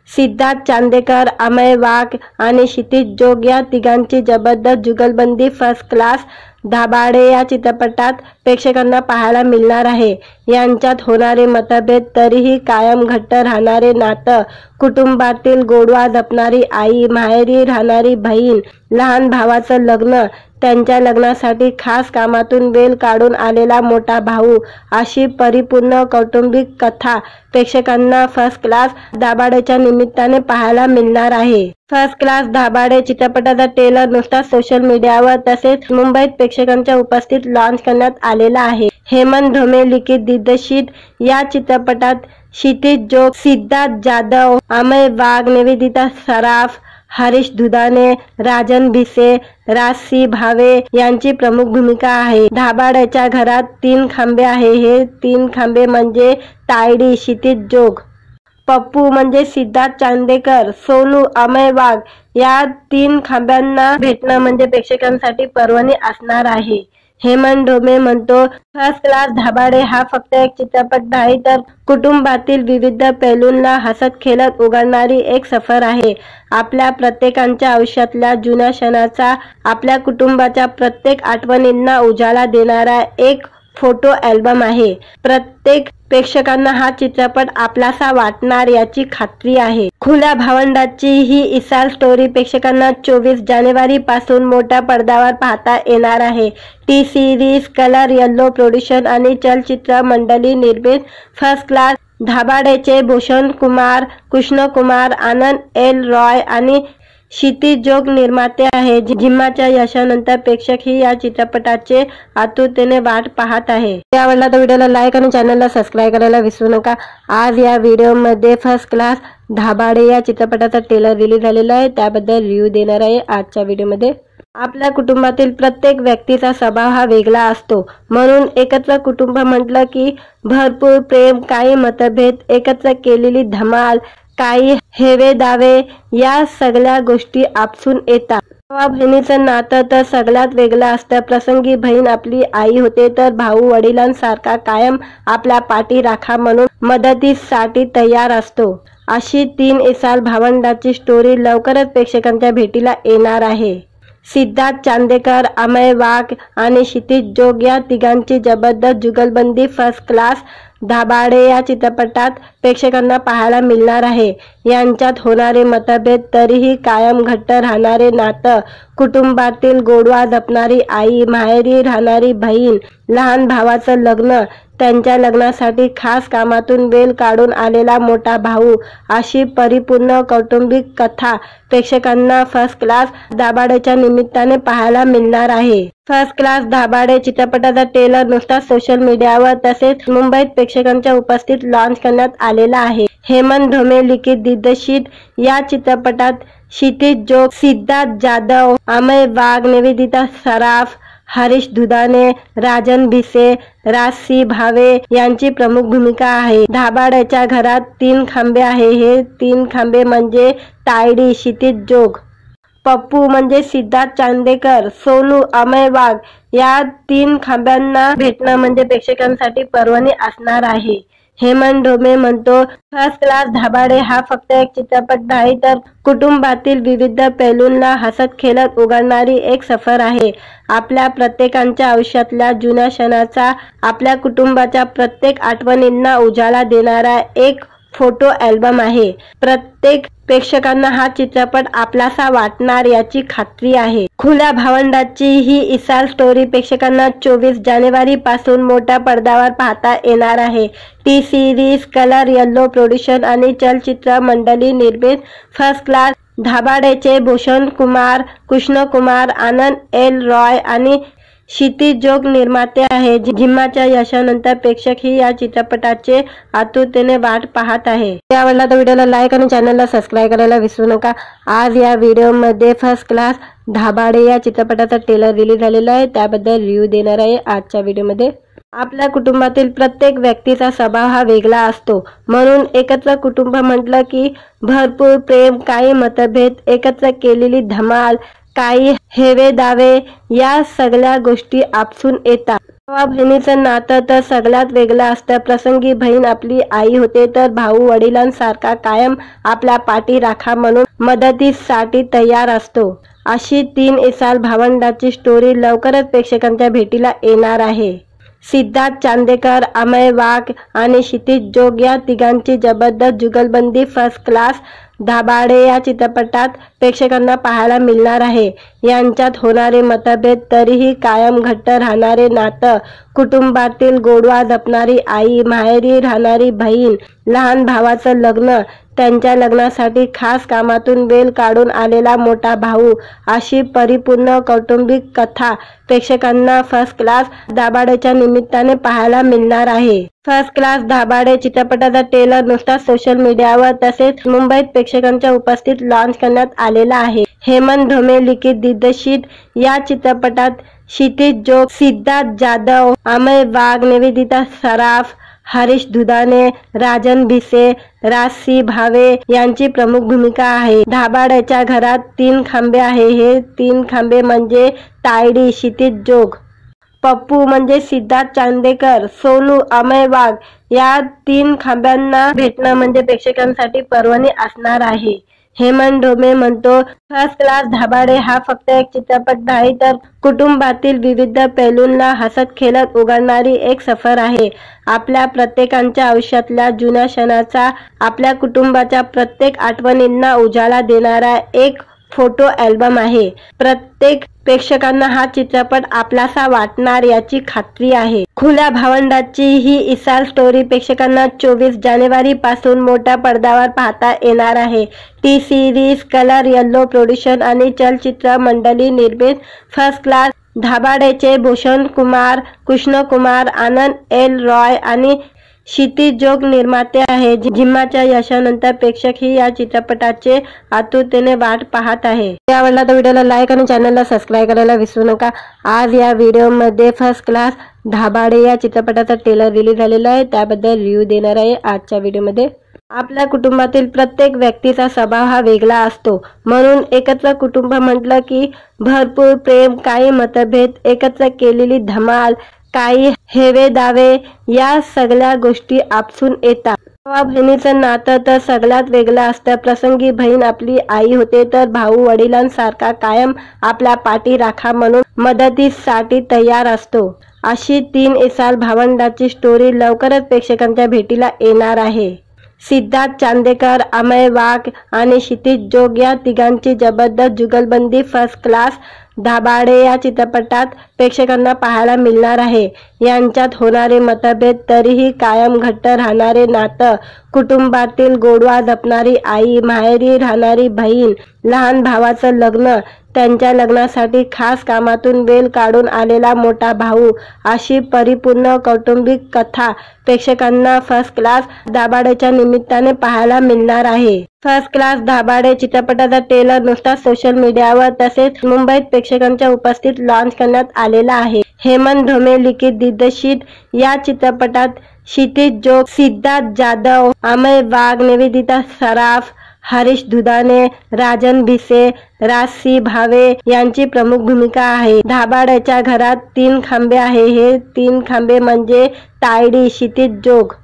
सिद्धार्थ चांदेकर, अमय वाघ आणि क्षितिज जोग या तिघांची जबरदस्त जुगलबंदी फर्स्ट क्लास धाबाडे या चित्रपटात प्रेक्षकांना पाहायला मिळणार आहे. यांच्यात होणारे मतभेद तरीही कायम घट्ट राहणारे नातं, कुटुंबातील गोडवा जपणारी आई, माहेरी राहणारी बहीण, लहान भावाचं लग्न, त्यांच्या लग्नासाठी खास कामातून वेळ काढून आलेला मोठा भाऊ, अशी परिपूर्ण कौटुंबिक कथा प्रेक्षकांना फर्स्ट क्लास धाबाडेच्या निमित्ताने पाहायला मिळणार आहे. फर्स्ट क्लास धाबाडे चित्रपटाचा ट्रेलर नुकताच सोशल मीडियावर तसेच मुंबईत प्रेक्षकांच्या उपस्थित लॉन्च करण्यात आलेला आहे. हेमंत ढोमे लिखित दिग्दर्शित या चित्रपटात क्षितिज जोग, सिद्धार्थ जाधव, अमय वाघ, निवेदिता सराफ, हरीश दुधाने, राजन भिसे, राजसी भावे यांची प्रमुख भूमिका आहे. धाबाड्याच्या घरात 3 खांबे आहे. हे 3 खांबे म्हणजे तायडी, क्षितिज जोग, पप्पू म्हणजे सिद्धार्थ चांदेकर, सोनू, अमय वाघ या 3 खांब्यांना भेटणं म्हणजे प्रेक्षकांसाठी पर्वणी असणार आहे. हेमंत ढोमे म्हणतो, फर्स्ट क्लास धाबाडे हा फक्त एक चित्रपट नाही तर कुटुंबातील विविध पैलूंना हसत खेळत उघडणारी एक सफर आहे. आपल्या प्रत्येकाच्या आयुष्यातल्या जुन्या क्षणाचा, आपल्या कुटुंबाच्या प्रत्येक आठवणींना उजाळा देणारा एक फोटो अल्बम आहे. प्रत्येक प्रेक्षकांना हा चित्रपट आपलासा वाटणार याची खात्री आहे. खुल्या भावंडाची ही इसाल स्टोरी प्रेक्षकांना 24 जानेवारी पासून मोठ्या पडद्यावर पाहता येणार आहे. T series colour yellow production आणि चलचित्र मंडळी निर्मित फर्स्ट क्लास धाबाडेचे भूषण कुमार, कृष्ण कुमार, आनंद एल रॉय आणि क्षितिज जोग निर्माते आहे. जिम्माच्या यशानंतर प्रेक्षक ही या चित्रपटाचे आतुरतेने वाट पाहत आहे. आवडला तर व्हिडिओला लाईक आणि चॅनलला सबस्क्राईब करायला विसरू नका. आज या व्हिडिओमध्ये फर्स्ट क्लास धाबाडे या चित्रपटाचा ट्रेलर रिलीज झालेला आहे, त्याबद्दल रिव्ह्यू देणार आहे आजच्या व्हिडिओमध्ये. आपल्या कुटुंबातील प्रत्येक व्यक्तीचा स्वभाव हा वेगळा असतो, म्हणून एकत्र कुटुंब म्हटलं की भरपूर प्रेम, काही मतभेद, एकत्र केलेली धमाल, काही हेवे दावे या सगळ्या गोष्टी आपसून येतात. भावा बहिणीचं नातं तर सगळ्यात वेगळं असतं. प्रसंगी बहीण आपली आई होते तर भाऊ वडिलांसारखा कायम आपल्या पाठी राखा म्हणून मदतीसाठी तयार असतो. अशी 3 इसाल भावंडाची स्टोरी लवकरच प्रेक्षकांच्या भेटीला येणार आहे. सिद्धार्थ चांदेकर, अमय वाघ आणि क्षितिज जोग या तिघांची जबरदस्त जुगलबंदी फर्स्ट क्लास धाबाडे या चित्रपटात प्रेक्षकांना पाहायला मिळणार आहे. यांच्यात होणारे मतभेद तरीही कायम घट्ट राहणारे नातं, कुटुंबातील गोडवा जपणारी आई, माहेरी राहणारी बहीण, लहान भावाचं लग्न, त्यांच्या लग्नासाठी खास कामातून वेळ काढून आलेला मोठा भाऊ, अशी परिपूर्ण कौटुंबिक कथा प्रेक्षकांना फर्स्ट क्लास धाबाडेच्या निमित्ताने पाहायला मिळणार आहे. फर्स्ट क्लास धाबाडे चित्रपटाचा ट्रेलर नुकताच सोशल मीडियावर तसेच मुंबईत प्रेक्षकांच्या उपस्थित लॉन्च करण्यात आलेला आहे. हेमंत ढोमे लिखित दिग्दर्शित या चित्रपटात क्षितिज जोग, सिद्धार्थ जाधव, अमय वाघ, निवेदिता सराफ, हरीश दुधाणे, राजन भिसे, राजसी भावे यांची प्रमुख भूमिका आहे. धाबाड्याच्या घरात 3 खांबे आहे. हे 3 खांबे म्हणजे तायडी, क्षितिज जोग. पप्पू म्हणजे सिद्धार्थ चांदेकर, सोनू, अमय वाघ या 3 खांब्यांना भेटणं म्हणजे प्रेक्षकांसाठी पर्वणी असणार आहे. हेमंत ढोमे म्हणतो, फर्स्ट क्लास धाबाडे हा फक्त एक चित्रपट नाही तर कुटुंबातील विविध पैलूंना हसत खेळत उघडणारी एक सफर आहे. आपल्या प्रत्येकाच्या आयुष्यातल्या जुन्या क्षणाचा, आपल्या कुटुंबाच्या प्रत्येक आठवणींना उजाळा देणारा एक फोटो अल्बम आहे. प्रत्येक प्रेक्षकांना हा चित्रपट आपलासा वाटणार याची खात्री आहे. खुल्या भावंडाची ही इसाल स्टोरी प्रेक्षकांना 24 जानेवारी पासून मोठ्या पडद्यावर पाहता येणार आहे. T series colour yellow production आणि चलचित्र मंडळी निर्मित फर्स्ट क्लास धाबाडेचे भूषण कुमार, कृष्ण कुमार, आनंद एल रॉय आणि क्षितिज जोग निर्माते आहे. जिम्माच्या यशानंतर प्रेक्षक ही या चित्रपटाचे आतुरतेने वाट पाहत आहे. आवडला तर व्हिडिओला लाईक आणि चॅनलला सबस्क्राईब करायला विसरू नका. आज या व्हिडिओमध्ये फर्स्ट क्लास धाबाडे या चित्रपटाचा ट्रेलर रिलीज झालेला आहे, त्याबद्दल रिव्ह्यू देणार आहे आजच्या व्हिडिओमध्ये. आपल्या कुटुंबातील प्रत्येक व्यक्तीचा स्वभाव हा वेगळा असतो, म्हणून एकत्र कुटुंब म्हटलं की भरपूर प्रेम, काही मतभेद, एकत्र केलेली धमाल, काही हेवे दावे या सगळ्या गोष्टी आपसून येतात. भावा बहिणीचं नातं तर सगळ्यात वेगळं असतं. प्रसंगी बहीण आपली आई होते तर भाऊ वडिलांसारखा कायम आपल्या पाठीराखा म्हणून मदतीसाठी तयार असतो. अशी 3 इसाल भावंडाची स्टोरी लवकरच प्रेक्षकांच्या भेटीला येणार आहे. सिद्धार्थ चांदेकर, अमय वाघ आणि क्षितिज जोग या तिघांची जबरदस्त जुगलबंदी फर्स्ट क्लास धाबाडे या चित्रपटात प्रेक्षकांना पाहायला मिळणार आहे. यांच्यात होणारे मतभेद, तरीही कायम घट्ट राहणारे नातं, कुटुंबातील गोडवा जपणारी आई, माहेरी राहणारी बहीण, लहान भावाचं लग्न, त्यांच्या लग्नासाठी खास कामातून वेळ काढून आलेला मोठा भाऊ, अशी परिपूर्ण कौटुंबिक कथा प्रेक्षकांना फर्स्ट क्लास धाबाडेच्या निमित्ताने पाहायला मिळणार आहे. फर्स्ट क्लास धाबाडे चित्रपटाचा ट्रेलर नुकताच सोशल मीडियावर तसेच मुंबईत प्रेक्षकांच्या उपस्थित लॉन्च करण्यात आलेला आहे. हेमंत ढोमे लिखित दिग्दर्शित या चित्रपटात क्षितिज जोग, सिद्धार्थ जाधव, अमय वाघ, निवेदिता सराफ, हरीश दुधाणे, राजन भिसे, राजसी भावे यांची प्रमुख भूमिका आहे. धाबाड्याच्या घरात 3 खांबे आहे. हे 3 खांबे म्हणजे तायडी, क्षितिज जोग. पप्पू म्हणजे सिद्धार्थ चांदेकर, सोनू, अमय वाघ या 3 खांब्यांना भेटणं म्हणजे प्रेक्षकांसाठी पर्वणी असणार आहे. हेमंत ढोमे म्हणतो, फर्स्ट क्लास धाबाडे हा फक्त एक चित्रपट नाही तर कुटुंबातील विविध पैलूंना हसत खेळत उघडणारी एक सफर आहे. आपल्या प्रत्येकाच्या आयुष्यातल्या जुन्या क्षणाचा, आपल्या कुटुंबाच्या प्रत्येक आठवणींना उजाळा देणारा एक फोटो अल्बम आहे. प्रत्येक प्रेक्षकांना हा चित्रपट आपलासा वाटणार याची खात्री आहे. खुल्या भावंडाची ही इसाल स्टोरी प्रेक्षकांना 24 जानेवारी पासून मोठ्या पडद्यावर पाहता येणार आहे. T series colour yellow production आणि चलचित्र मंडळी निर्मित फर्स्ट क्लास धाबाडेचे भूषण कुमार, कृष्ण कुमार, आनंद एल रॉय आणि क्षितिज जोग निर्माते आहे. जिम्माच्या यशानंतर प्रेक्षक ही या चित्रपटाचे आतुरतेने वाट पाहत आहे. आवडला तर व्हिडिओला लाईक आणि चॅनलला सबस्क्राईब करायला विसरू नका. आज या व्हिडिओमध्ये फर्स्ट क्लास धाबाडे या चित्रपटाचा ट्रेलर रिलीज झालेला आहे, त्याबद्दल रिव्ह्यू देणार आहे आजच्या व्हिडिओमध्ये. आपल्या कुटुंबातील प्रत्येक व्यक्तीचा स्वभाव हा वेगळा असतो, म्हणून एकत्र कुटुंब म्हटलं की भरपूर प्रेम, काही मतभेद, एकत्र केलेली धमाल, काही हेवे दावे या सगळ्या गोष्टी आपसून येतात. भावा बहिणीचं नातं तर सगळ्यात वेगळं असतं. प्रसंगी बहीण आपली आई होते तर भाऊ वडिलांसारखा कायम आपल्या पाठीराखा म्हणून मदतीसाठी तयार असतो. अशी 3 इसाल भावंडाची स्टोरी लवकरच प्रेक्षकांच्या भेटीला येणार आहे. सिद्धार्थ चांदेकर, अमय वाघ आणि क्षितिज जोग या तिघांची जबरदस्त जुगलबंदी फर्स्ट क्लास धाबाडे या चित्रपटात प्रेक्षकांना पाहायला मिळणार आहे. यांच्यात होणारे मतभेद, तरीही कायम घट्ट राहणारे नातं, कुटुंबातील गोडवा जपणारी आई, माहेरी राहणारी बहीण, लहान भावाचं लग्न, त्यांच्या लग्नासाठी खास कामातून वेळ काढून आलेला मोठा भाऊ अशी परिपूर्ण कौटुंबिक कथा प्रेक्षकांना फर्स्ट क्लास दाभाडेच्या निमित्ताने पाहायला मिळणार आहे। फर्स्ट क्लास दाभाडे चित्रपटाचा ट्रेलर नुकताच सोशल मीडियावर तसेच मुंबईत प्रेक्षकांच्या उपस्थित लॉन्च करण्यात आलेला आहे। हेमंत ढोमे लिखित दिग्दर्शित या चित्रपटात क्षितिज जोग, सिद्धार्थ जाधव, अमय वाघ, निवेदिता सराफ, हरीश दुधाने, राजन भिसे, राजसी भावे यांची प्रमुख भूमिका आहे। दाभाडेच्या घरात 3 खांबे आहे। हे 3 खांबे म्हणजे तायडी, क्षितिज जोग,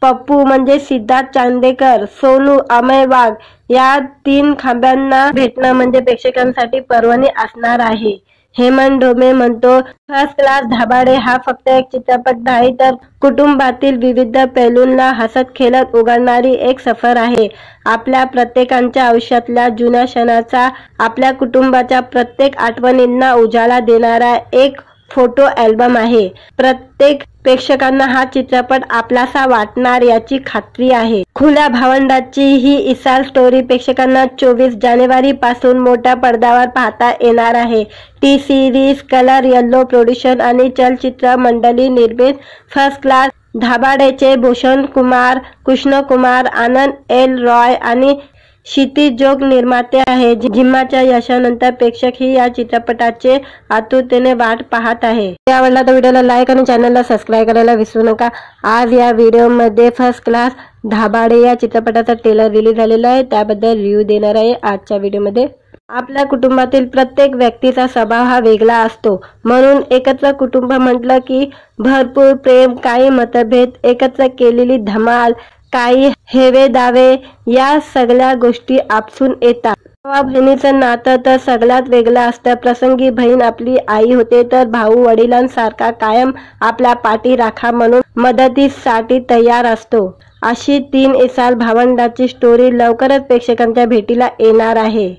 पप्पू म्हणजे सिद्धार्थ चांदेकर, सोनू, अमय वाघ या 3 खांब्यांना भेटणं म्हणजे प्रेक्षकांसाठी पर्वणी असणार आहे। हेमंत ढोमे म्हणतो, फर्स्ट क्लास दाभाडे हा फक्त एक चित्रपट नाही तर कुटुंबातील विविध पैलूंना हसत खेळत उघडणारी एक सफर आहे। आपल्या प्रत्येकाच्या आयुष्यातल्या जुन्या क्षणाचा, आपल्या कुटुंबाच्या प्रत्येक आठवणींना उजाळा देणारा एक फोटो अल्बम आहे। प्रत्येक प्रेक्षकांना हा चित्रपट आपलासा वाटणार याची खात्री आहे। खुल्या भावंडाची ही इसाल स्टोरी प्रेक्षकांना 24 जानेवारी पासून मोठ्या पडद्यावर पाहता येणार आहे। T series colour yellow production आणि चलचित्र मंडळी निर्मित फर्स्ट क्लास दाभाडेचे भूषण कुमार, कृष्ण कुमार, आनंद एल रॉय आणि क्षितिज जोग निर्माते आहे। जिम्माच्या यशानंतर प्रेक्षक ही या चित्रपटाचे आतुरतेने वाट पाहत आहे। आवडला तर व्हिडिओला लाईक आणि चॅनलला सबस्क्राइब करायला विसरू नका। आज या व्हिडिओमध्ये फर्स्ट क्लास दाभाडे या चित्रपटाचा ट्रेलर रिलीज झालेला आहे, त्याबद्दल रिव्ह्यू देणार आहे आजच्या व्हिडिओमध्ये। आपल्या कुटुंबातील प्रत्येक व्यक्तीचा स्वभाव हा वेगळा असतो, म्हणून एकत्र कुटुंब म्हटलं की भरपूर प्रेम, काही मतभेद, एकत्र केलेली धमाल, काही हेवे दावे या सगळ्या गोष्टी आपसून येतात। भावा बहिणीचं नातं तर सगळ्यात वेगळं असतं। प्रसंगी बहीण आपली आई होते तर भाऊ वडिलांसारखा कायम आपल्या पाठीराखा म्हणून मदतीसाठी तयार असतो। अशी 3 इसाल भावंडाची स्टोरी लवकरच प्रेक्षकांच्या भेटीला येणार आहे।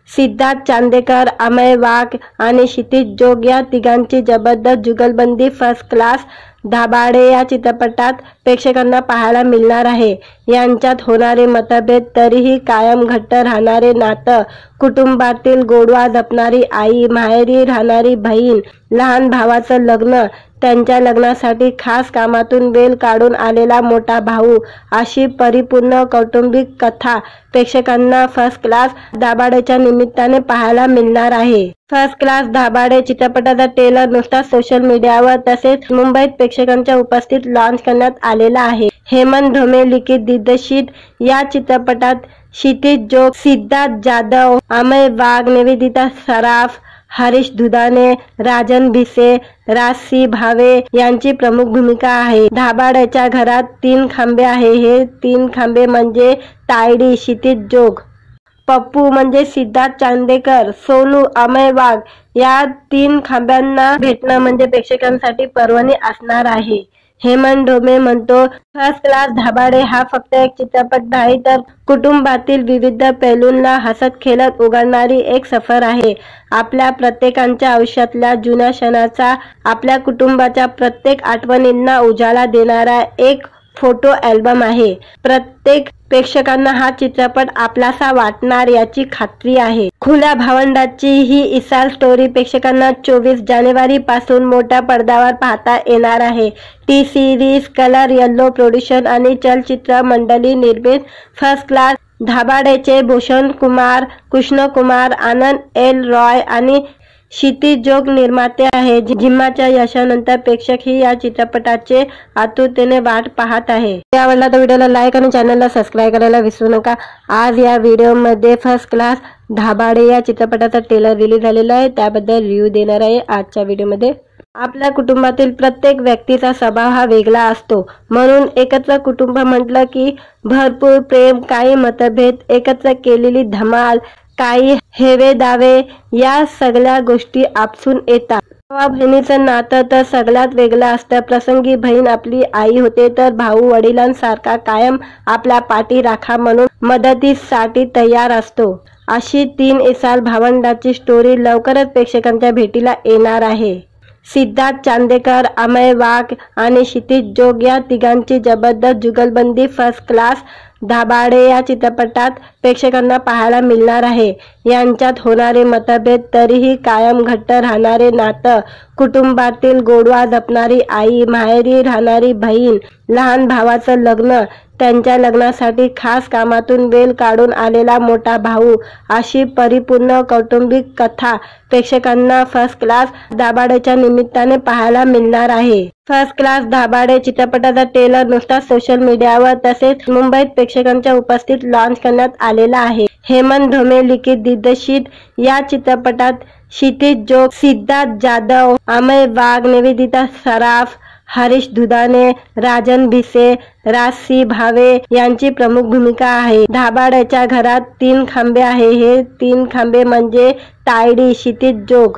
सिद्धार्थ चांदेकर, अमय वाघ आणि क्षितिज जोग या तिघांची जबरदस्त जुगलबंदी फर्स्ट क्लास दाभाडे या चित्रपटात प्रेक्षकांना पाहायला मिळणार आहे। यांच्यात होणारे मतभेद तरीही कायम घट्ट राहणारे नातं, कुटुंबातील गोडवा जपणारी आई, माहेरी राहणारी बहीण, लहान भावाचं लग्न, त्यांच्या लग्नासाठी खास कामातून वेळ काढून आलेला मोठा भाऊ अशी परिपूर्ण कौटुंबिक कथा प्रेक्षकांना फर्स्ट क्लास दाभाडेच्या निमित्ताने पाहायला मिळणार आहे। फर्स्ट क्लास दाभाडे चित्रपटाचा ट्रेलर नुकताच सोशल मीडियावर तसेच मुंबईत प्रेक्षकांच्या उपस्थित लॉन्च करण्यात आलेला आहे। हेमंत ढोमे लिखित दिग्दर्शित या चित्रपटात क्षितिज जोग, सिद्धार्थ जाधव, अमय वाघ, निवेदिता सराफ, हरीश दुधाने, राजन भिसे, राजसी भावे यांची प्रमुख भूमिका आहे। दाभाडेच्या घरात 3 खांबे आहे। हे 3 खांबे म्हणजे तायडी, क्षितिज जोग, पप्पू म्हणजे सिद्धार्थ चांदेकर, सोनू, अमय वाघ या 3 खांब्यांना भेटणं म्हणजे प्रेक्षकांसाठी पर्वणी असणार आहे। हेमंत ढोमे म्हणतो, फर्स्ट क्लास दाभाडे हा फक्त एक चित्रपट नाही तर कुटुंबातील विविध पैलूंना हसत खेळत उघडणारी एक सफर आहे। आपल्या प्रत्येकाच्या आयुष्यातल्या जुन्या क्षणाचा, आपल्या कुटुंबाच्या प्रत्येक आठवणींना उजाळा देणारा एक फोटो अल्बम आहे। प्रत्येक प्रेक्षकांना हा चित्रपट आपलासा वाटणार याची खात्री आहे। खुल्या भावंडाची ही इसाल स्टोरी प्रेक्षकांना 24 जानेवारी पासून मोठ्या पडद्यावर पाहता येणार आहे। T series colour yellow production आणि चलचित्र मंडळी निर्मित फर्स्ट क्लास दाभाडेचे भूषण कुमार, कृष्ण कुमार, आनंद एल रॉय आणि क्षितिज जोग निर्माते आहे। जिम्माच्या यशानंतर प्रेक्षक ही या चित्रपटाचे आतुरतेने वाट पाहत आहे। आवडला तर व्हिडिओला लाईक आणि चॅनलला सबस्क्राइब करायला विसरू नका। आज या व्हिडिओमध्ये फर्स्ट क्लास दाभाडे या चित्रपटाचा ट्रेलर रिलीज झालेला आहे, त्याबद्दल रिव्ह्यू देणार आहे आजच्या व्हिडिओमध्ये। आपल्या कुटुंबातील प्रत्येक व्यक्तीचा स्वभाव हा वेगळा असतो, म्हणून एकत्र कुटुंब म्हटलं की भरपूर प्रेम, काही मतभेद, एकत्र केलेली धमाल, काही हेवे दावे या सगळ्या गोष्टी आपसून येतात। भावा बहिणीचं नातं तर सगळ्यात वेगळं असतं। प्रसंगी बहीण आपली आई होते तर भाऊ वडिलांसारखा कायम आपल्या पाठीराखा म्हणून मदतीसाठी तयार असतो। अशी 3 इसाल भावंडाची स्टोरी लवकरच प्रेक्षकांच्या भेटीला येणार आहे। सिद्धार्थ चांदेकर, अमय वाघ आणि क्षितिज जोग या तिघांची जबरदस्त जुगलबंदी फर्स्ट क्लास दाभाडे या चित्रपटात प्रेक्षकांना पाहायला मिळणार आहे। यांच्यात होणारे मतभेद तरीही कायम घट्ट राहणारे नातं, कुटुंबातील गोडवा जपणारी आई, माहेरी राहणारी बहीण, लहान भावाचं लग्न, त्यांच्या लग्नासाठी खास कामातून वेळ काढून आलेला मोठा भाऊ, अशी परिपूर्ण कौटुंबिक कथा प्रेक्षकांना फर्स्ट क्लास दाभाडेच्या निमित्ताने पाहायला मिळणार आहे। फर्स्ट क्लास दाभाडे चित्रपटाचा ट्रेलर नुकताच सोशल मीडियावर तसेच मुंबईत प्रेक्षकांच्या उपस्थित लॉन्च करण्यात आलेला आहे। हेमंत ढोमे लिखित दिग्दर्शित या चित्रपटात क्षितिज जोग, सिद्धार्थ जाधव, अमय वाघ, निवेदिता सराफ, हरीश दुधाने, राजन भिसे, राजसी भावे यांची प्रमुख भूमिका आहे। दाभाडेच्या घरात 3 खांबे आहे। हे 3 खांबे म्हणजे तायडी, क्षितिज जोग,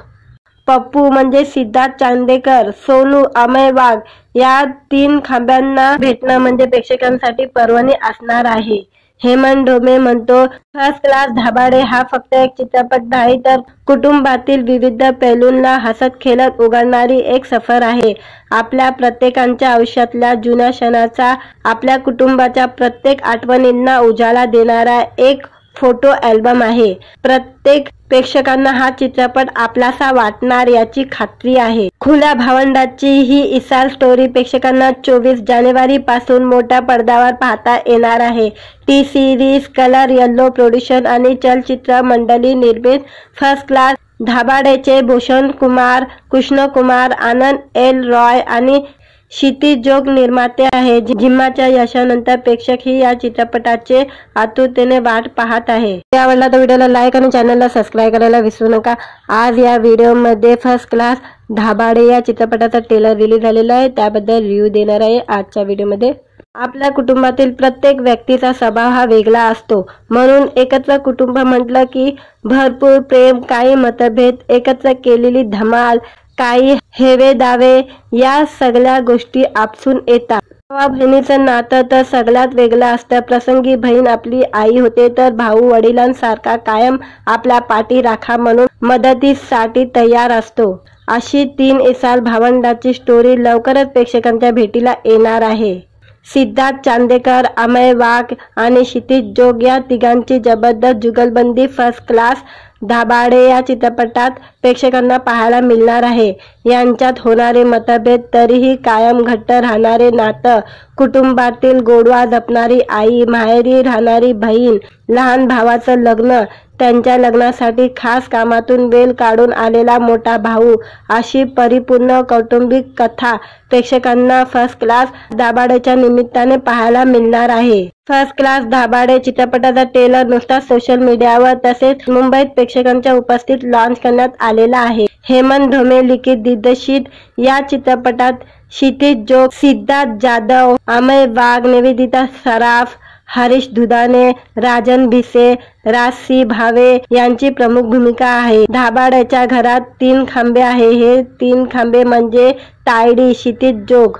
पप्पू म्हणजे सिद्धार्थ चांदेकर, सोनू, अमय वाघ या 3 खांब्यांना भेटणं म्हणजे प्रेक्षकांसाठी पर्वणी असणार आहे। हेमंत ढोमे म्हणतो, फर्स्ट क्लास दाभाडे हा फक्त एक चित्रपट नाही तर कुटुंबातील विविध पैलूंना हसत खेळत उघडणारी एक सफर आहे। आपल्या प्रत्येकाच्या आयुष्यातल्या जुन्या क्षणाचा, आपल्या कुटुंबाच्या प्रत्येक आठवणींना उजाळा देणारा एक फोटो अल्बम आहे। प्रत्येक प्रेक्षकांना हा चित्रपट आपलासा वाटणार याची खात्री आहे। खुल्या भावंडाची ही इसाल स्टोरी प्रेक्षकांना 24 जानेवारी पासून मोठ्या पडद्यावर पाहता येणार आहे। T series colour yellow production आणि चलचित्र मंडळी निर्मित फर्स्ट क्लास दाभाडेचे भूषण कुमार, कृष्ण कुमार, आनंद एल रॉय आणि क्षितिज जोग निर्माते आहे। जिम्माच्या यशानंतर प्रेक्षक ही या चित्रपटाचे आतुरतेने वाट पाहत आहे। आवडला तर व्हिडिओला लाईक आणि चॅनलला सबस्क्राईब करायला विसरू नका। आज या व्हिडिओमध्ये फर्स्ट क्लास दाभाडे या चित्रपटाचा ट्रेलर रिलीज झालेला आहे, त्याबद्दल रिव्ह्यू देणार आहे आजच्या व्हिडिओमध्ये। आपल्या कुटुंबातील प्रत्येक व्यक्तीचा स्वभाव हा वेगळा असतो, म्हणून एकत्र कुटुंब म्हटलं की भरपूर प्रेम, काही मतभेद, एकत्र केलेली धमाल, काही हेवे दावे या सगळ्या गोष्टी आपसून येतात। भावा बहिणीचं नातं तर सगळ्यात वेगळं असतं। प्रसंगी बहीण आपली आई होते तर भाऊ वडिलांसारखा कायम आपल्या पाठी राखा म्हणून मदतीसाठी तयार असतो। अशी 3 इसाल भावंडाची स्टोरी लवकरच प्रेक्षकांच्या भेटीला येणार आहे। सिद्धार्थ चांदेकर, अमय वाघ आणि क्षितिज जोग या तिघांची जबरदस्त जुगलबंदी फर्स्ट क्लास दाभाडे या चित्रपटात प्रेक्षकांना पाहायला मिळणार आहे। यांच्यात होणारे मतभेद तरीही कायम घट्ट राहणारे नातं, कुटुंबातील गोडवा जपणारी आई, माहेरी राहणारी बहीण, लहान भावाचं लग्न, त्यांच्या लग्नासाठी खास कामातून वेळ काढून आलेला मोठा भाऊ, अशी परिपूर्ण कौटुंबिक कथा प्रेक्षकांना फर्स्ट क्लास दाभाडेच्या निमित्ताने पाहायला मिळणार आहे। फर्स्ट क्लास दाभाडे चित्रपटाचा ट्रेलर नुकताच सोशल मीडियावर तसेच मुंबईत प्रेक्षकांच्या उपस्थित लॉन्च करण्यात आलेला आहे। हेमंत ढोमे लिखित दिग्दर्शित या चित्रपटात क्षितिज जोग, सिद्धार्थ जाधव, अमय वाघ, निवेदिता सराफ, हरीश दुधाने, राजन भिसे, राजसी भावे यांची प्रमुख भूमिका आहे। दाभाडेच्या घरात 3 खांबे आहे। हे 3 खांबे म्हणजे तायडी, क्षितिज जोग,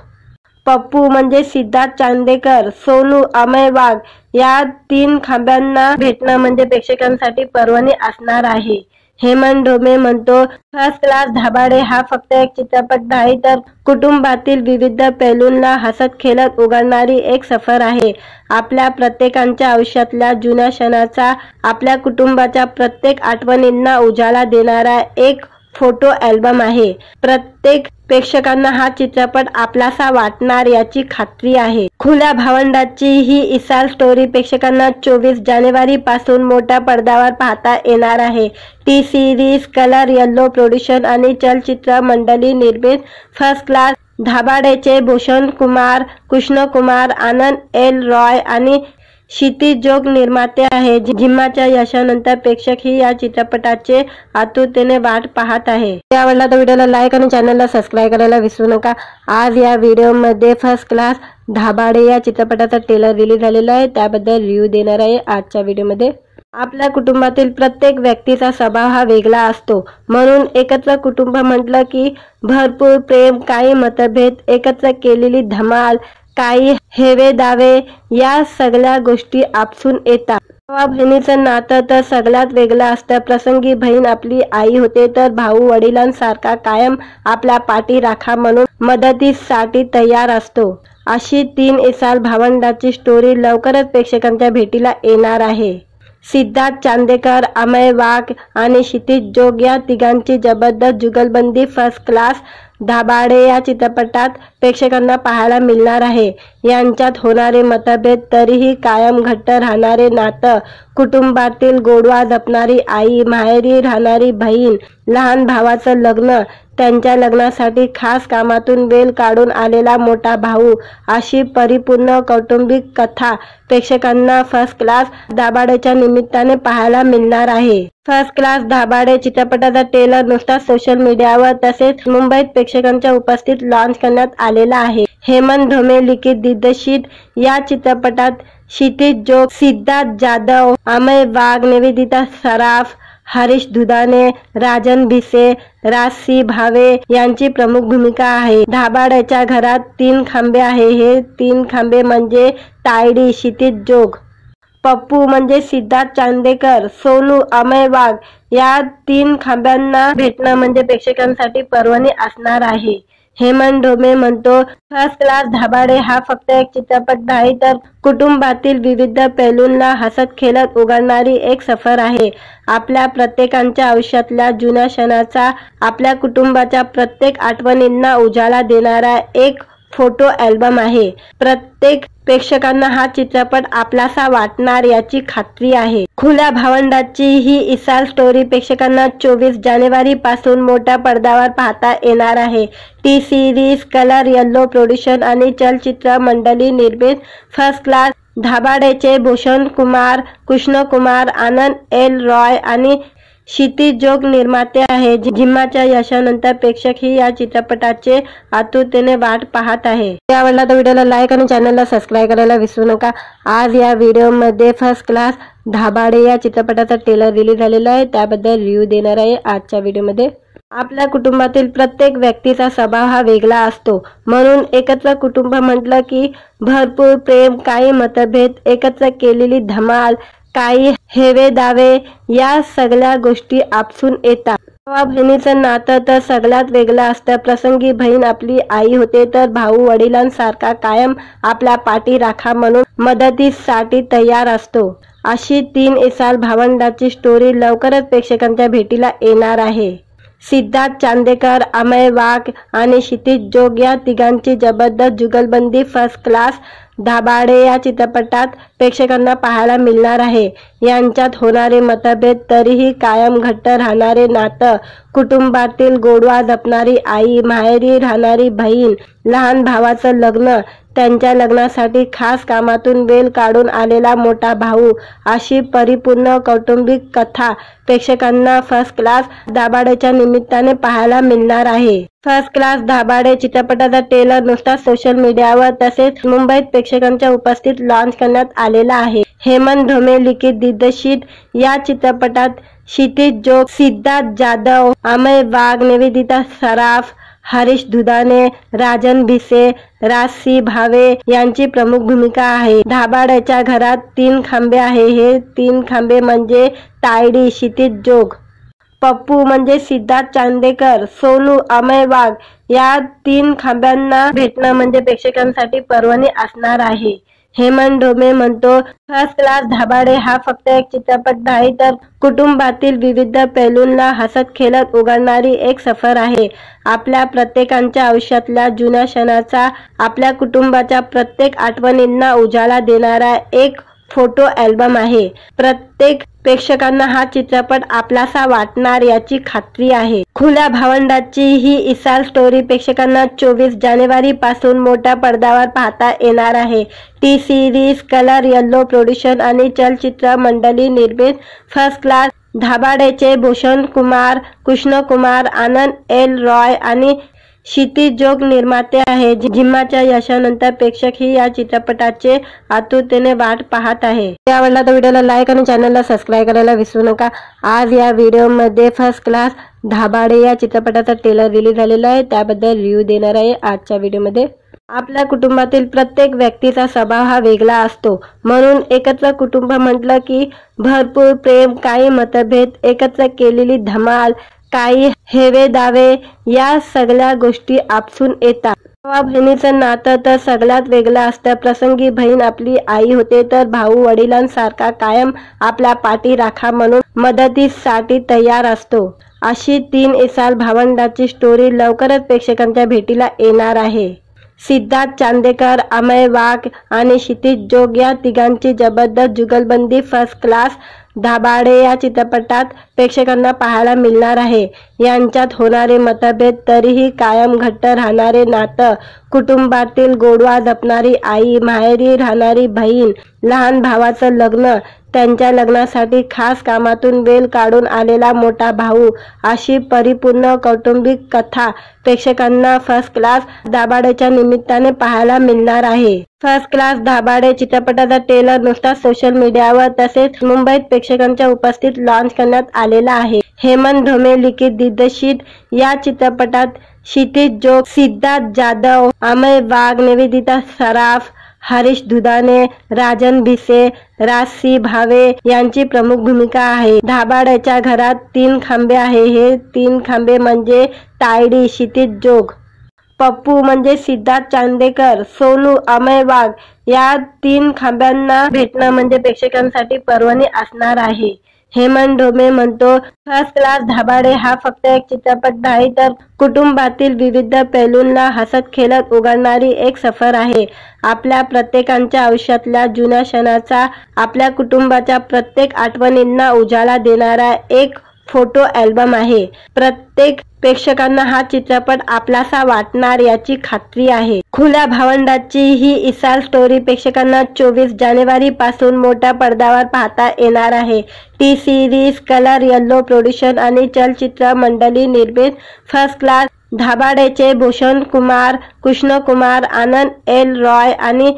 पप्पू म्हणजे सिद्धार्थ चांदेकर, सोनू, अमय वाघ या 3 खांब्यांना भेटणं म्हणजे प्रेक्षकांसाठी पर्वणी असणार आहे। हेमंत ढोमे म्हणतो, फर्स्ट क्लास दाभाडे हा फक्त एक चित्रपट नाही तर कुटुंबातील विविध पैलूंना हसत खेळत उघडणारी एक सफर आहे। आपल्या प्रत्येकाच्या आयुष्यातल्या जुन्या क्षणाचा, आपल्या कुटुंबाच्या प्रत्येक आठवणींना उजाळा देणारा एक फोटो अल्बम आहे। प्रत्येक प्रेक्षकांना हा चित्रपट आपलासा वाटणार याची खात्री आहे। खुल्या भावंडाची ही इसाल स्टोरी प्रेक्षकांना 24 जानेवारी पासून मोठ्या पडद्यावर पाहता येणार आहे। T series colour yellow production आणि चलचित्र मंडळी निर्मित फर्स्ट क्लास दाभाडेचे भूषण कुमार, कृष्ण कुमार, आनंद एल रॉय आणि क्षितिज जोग निर्माते आहे। जिम्माच्या यशानंतर प्रेक्षक ही या चित्रपटाचे आतुरतेने वाट पाहत आहे। आवडला तर व्हिडिओला लाईक आणि चॅनलला सबस्क्राईब करायला विसरू नका। आज या व्हिडिओमध्ये फर्स्ट क्लास दाभाडे या चित्रपटाचा ट्रेलर रिलीज झालेला आहे, त्याबद्दल रिव्ह्यू देणार आहे आजच्या व्हिडिओमध्ये। आपल्या कुटुंबातील प्रत्येक व्यक्तीचा स्वभाव हा वेगळा असतो, म्हणून एकत्र कुटुंब म्हटलं की भरपूर प्रेम, काही मतभेद, एकत्र केलेली धमाल, काही हेवे दावे या सगळ्या गोष्टी आपसून येतात। भावा बहिणीचं नातं तर सगळ्यात वेगळं असतं। प्रसंगी बहीण आपली आई होते तर भाऊ वडिलांसारखा कायम आपल्या पाठी राखा म्हणून मदतीसाठी तयार असतो। अशी 3 इसाल भावंडाची स्टोरी लवकरच प्रेक्षकांच्या भेटीला येणार आहे। सिद्धार्थ चांदेकर, अमय वाघ आणि क्षितिज जोग या तिघांची जबरदस्त जुगलबंदी फर्स्ट क्लास दाभाडे या चित्रपटात प्रेक्षकांना पाहायला मिळणार आहे। यांच्यात होणारे मतभेद तरीही कायम घट्ट राहणारे नातं, कुटुंबातील गोडवा जपणारी आई, माहेरी राहणारी बहीण, लहान भावाचं लग्न, त्यांच्या लग्नासाठी खास कामातून वेळ काढून आलेला मोठा भाऊ अशी परिपूर्ण कौटुंबिक कथा प्रेक्षकांना फर्स्ट क्लास दाभाडेच्या निमित्ताने पाहायला मिळणार आहे। फर्स्ट क्लास दाभाडे चित्रपटाचा ट्रेलर नुकताच सोशल मीडियावर तसेच मुंबईत प्रेक्षकांच्या उपस्थितीत लॉन्च करण्यात आलेला आहे। हेमंत ढोमे लिखित दिग्दर्शित या चित्रपटात क्षितिज जोग, सिद्धार्थ जाधव, अमय वाघ, निवेदिता सराफ, हरीश दुधाने, राजन भिसे, राजसी भावे यांची प्रमुख भूमिका आहे। दाभाडेच्या घरात 3 खांबे आहे। हे 3 खांबे म्हणजे तायडी, क्षितिज जोग, पप्पू म्हणजे सिद्धार्थ चांदेकर, सोनू, अमय वाघ या 3 खांब्यांना भेटणं म्हणजे प्रेक्षकांसाठी पर्वणी असणार आहे। हेमंत ढोमे म्हणतो, फर्स्ट क्लास दाभाडे हा फक्त एक चित्रपट नाही तर कुटुंबातील विविध पैलूंना हसत खेळत उघडणारी एक सफर आहे। आपल्या प्रत्येकाच्या आयुष्यातल्या जुन्या क्षणाचा, आपल्या कुटुंबाच्या प्रत्येक आठवणींना उजाळा देणारा एक फोटो अल्बम आहे। प्रत्येक प्रेक्षकांना हा चित्रपट आपलासा वाटणार याची खात्री आहे। खुल्या भावंडाची ही इसाल स्टोरी प्रेक्षकांना 24 जानेवारी पासून मोठ्या पडद्यावर पाहता येणार आहे। T series colour yellow production आणि चलचित्र मंडळी निर्मित फर्स्ट क्लास दाभाडेचे भूषण कुमार, कृष्ण कुमार, आनंद एल रॉय आणि क्षितिज जोग निर्माते आहे। जिम्माच्या यशानंतर प्रेक्षक ही या चित्रपटाचे आतुरतेने वाट पाहत आहे। आवडला तर व्हिडिओला लाईक आणि चॅनलला सबस्क्राइब करायला विसरू नका। आज या व्हिडिओमध्ये फर्स्ट क्लास दाभाडे या चित्रपटाचा ट्रेलर रिलीज झालेला आहे, त्याबद्दल रिव्ह्यू देणार आहे आजच्या व्हिडिओमध्ये। आपल्या कुटुंबातील प्रत्येक व्यक्तीचा स्वभाव हा वेगळा असतो, म्हणून एकत्र कुटुंब म्हटलं की भरपूर प्रेम, काही मतभेद, एकत्र केलेली धमाल, काही हेवे दावे या सगळ्या गोष्टी आपसून येतात। भावा बहिणीचं नातं तर सगळ्यात वेगळं असतं। प्रसंगी बहीण आपली आई होते तर भाऊ वडिलांसारखा कायम आपल्या पाठी राखा म्हणून मदतीसाठी तयार असतो। अशी 3 इसाल भावंडाची स्टोरी लवकरच प्रेक्षकांच्या भेटीला येणार आहे। सिद्धार्थ चांदेकर, अमय वाघ आणि क्षितिज जोग या तिघांची जबरदस्त जुगलबंदी फर्स्ट क्लास दाभाडे या चित्रपटात प्रेक्षकांना पाहायला मिळणार आहे। यांच्यात होणारे मतभेद तरीही कायम घट्ट राहणारे नातं, कुटुंबातील गोडवा जपणारी आई, माहेरी राहणारी बहीण, लहान भावाचं लग्न, त्यांच्या लग्नासाठी खास कामातून वेळ काढून आलेला मोठा भाऊ अशी परिपूर्ण कौटुंबिक कथा प्रेक्षकांना फर्स्ट क्लास दाभाडेच्या निमित्ताने पाहायला मिळणार आहे। फर्स्ट क्लास दाभाडे चित्रपटाचा ट्रेलर नुकताच सोशल मीडियावर तसेच मुंबईत प्रेक्षकांच्या उपस्थितीत लॉन्च करण्यात आलेला आहे। हेमंत ढोमे लिखित दिग्दर्शित या चित्रपटात क्षितिज जोग, सिद्धार्थ जाधव, अमय वाघ, निवेदिता सराफ, हरीश दुधाने, राजन भिसे, राजसी भावे यांची प्रमुख भूमिका आहे। दाभाडेच्या घरात 3 खांबे आहे। हे 3 खांबे म्हणजे तायडी, क्षितिज जोग, पप्पू म्हणजे सिद्धार्थ चांदेकर, सोनू, अमय वाघ या 3 खांब्यांना भेटणं म्हणजे प्रेक्षकांसाठी पर्वणी असणार आहे। हेमंत ढोमे म्हणतो, फर्स्ट क्लास दाभाडे हा फक्त एक चित्रपट नाही तर कुटुंबातील विविध पैलूंना हसत खेळत उघडणारी एक सफर आहे। आपल्या प्रत्येकाच्या आयुष्यातल्या जुन्या क्षणाचा, आपल्या कुटुंबाच्या प्रत्येक आठवणींना उजाळा देणारा एक फोटो अल्बम आहे। प्रत्येक प्रेक्षकांना हा चित्रपट आपलासा वाटणार याची खात्री आहे। खुल्या भावंडाची ही इसाल स्टोरी प्रेक्षकांना 24 जानेवारी पासून मोठ्या पडद्यावर पाहता येणार आहे। T series colour yellow production आणि चलचित्र मंडळी निर्मित फर्स्ट क्लास दाभाडेचे भूषण कुमार, कृष्ण कुमार, आनंद एल रॉय आणि क्षितिज जोग निर्माते आहे। जिम्माच्या यशानंतर प्रेक्षक ही या चित्रपटाचे आतुरतेने वाट पाहत आहे। आवडला तर व्हिडिओला लाईक आणि चॅनलला सबस्क्राइब करायला विसरू नका। आज या व्हिडिओमध्ये फर्स्ट क्लास दाभाडे या चित्रपटाचा ट्रेलर रिलीज झालेला आहे, त्याबद्दल रिव्ह्यू देणार आहे आजच्या व्हिडिओमध्ये। आपल्या कुटुंबातील प्रत्येक व्यक्तीचा स्वभाव हा वेगळा असतो, म्हणून एकत्र कुटुंब म्हटलं की भरपूर प्रेम, काही मतभेद, एकत्र केलेली धमाल, काही हेवे दावे या सगळ्या गोष्टी आपसून येतात। भावा बहिणीचं नातं तर सगळ्यात वेगळं असतं. प्रसंगी बहीण आपली आई होते तर भाऊ वडिलांसारखा कायम आपल्या पाठी राखा म्हणून मदतीसाठी तयार असतो. अशी 3 इसाल भावंडाची स्टोरी लवकरच प्रेक्षकांच्या भेटीला येणार आहे. सिद्धार्थ चांदेकर, अमय वाघ आणि क्षितिज जोग या तिघांची जबरदस्त जुगलबंदी फर्स्ट क्लास दाभाडे या चित्रपटात प्रेक्षकांना पाहायला मिळणार आहे. यांच्यात होणारे मतभेद तरीही कायम घट्ट राहणारे नातं, कुटुंबातील गोडवा जपणारी आई, माहेरी राहणारी बहीण, लहान भावाचं लग्न, त्यांच्या लग्नासाठी खास कामातून वेळ काढून आलेला मोठा भाऊ, अशी परिपूर्ण कौटुंबिक कथा प्रेक्षकांना फर्स्ट क्लास दाभाडेच्या निमित्ताने पाहायला मिळणार आहे. फर्स्ट क्लास दाभाडे चित्रपटाचा ट्रेलर नुकताच सोशल मीडियावर तसेच मुंबईत प्रेक्षकांच्या उपस्थित लॉन्च करण्यात आलेला आहे. हेमंत ढोमे लिखित दिग्दर्शित या चित्रपटात क्षितिज जोग, सिद्धार्थ जाधव, अमय वाघ, निवेदिता सराफ, हरीश दुधाने, राजन भिसे, राजसी भावे यांची प्रमुख भूमिका आहे. दाभाडेच्या घरात 3 खांबे आहे. हे 3 खांबे म्हणजे तायडी, क्षितिज जोग, पप्पू म्हणजे सिद्धार्थ चांदेकर, सोनू, अमय वाघ या 3 खांब्यांना भेटणं म्हणजे प्रेक्षकांसाठी पर्वणी असणार आहे. हेमंत ढोमे म्हणतो, फर्स्ट क्लास दाभाडे हा फक्त एक चित्रपट नाही तर कुटुंबातील विविध पैलूंना हसत खेळत उघडणारी एक सफर आहे. आपल्या प्रत्येकाच्या आयुष्यातल्या जुन्या क्षणाचा, आपल्या कुटुंबाच्या प्रत्येक आठवणींना उजाळा देणारा एक फोटो अल्बम आहे. प्रत्येक प्रेक्षकांना हा चित्रपट आपलासा वाटणार याची खात्री आहे. खुल्या भावंडाची ही इसाल स्टोरी प्रेक्षकांना 24 जानेवारी पासून मोठ्या पडद्यावर पाहता येणार आहे. T series colour yellow production आणि चलचित्र मंडळी निर्मित फर्स्ट क्लास दाभाडेचे भूषण कुमार, कृष्ण कुमार, आनंद एल रॉय आणि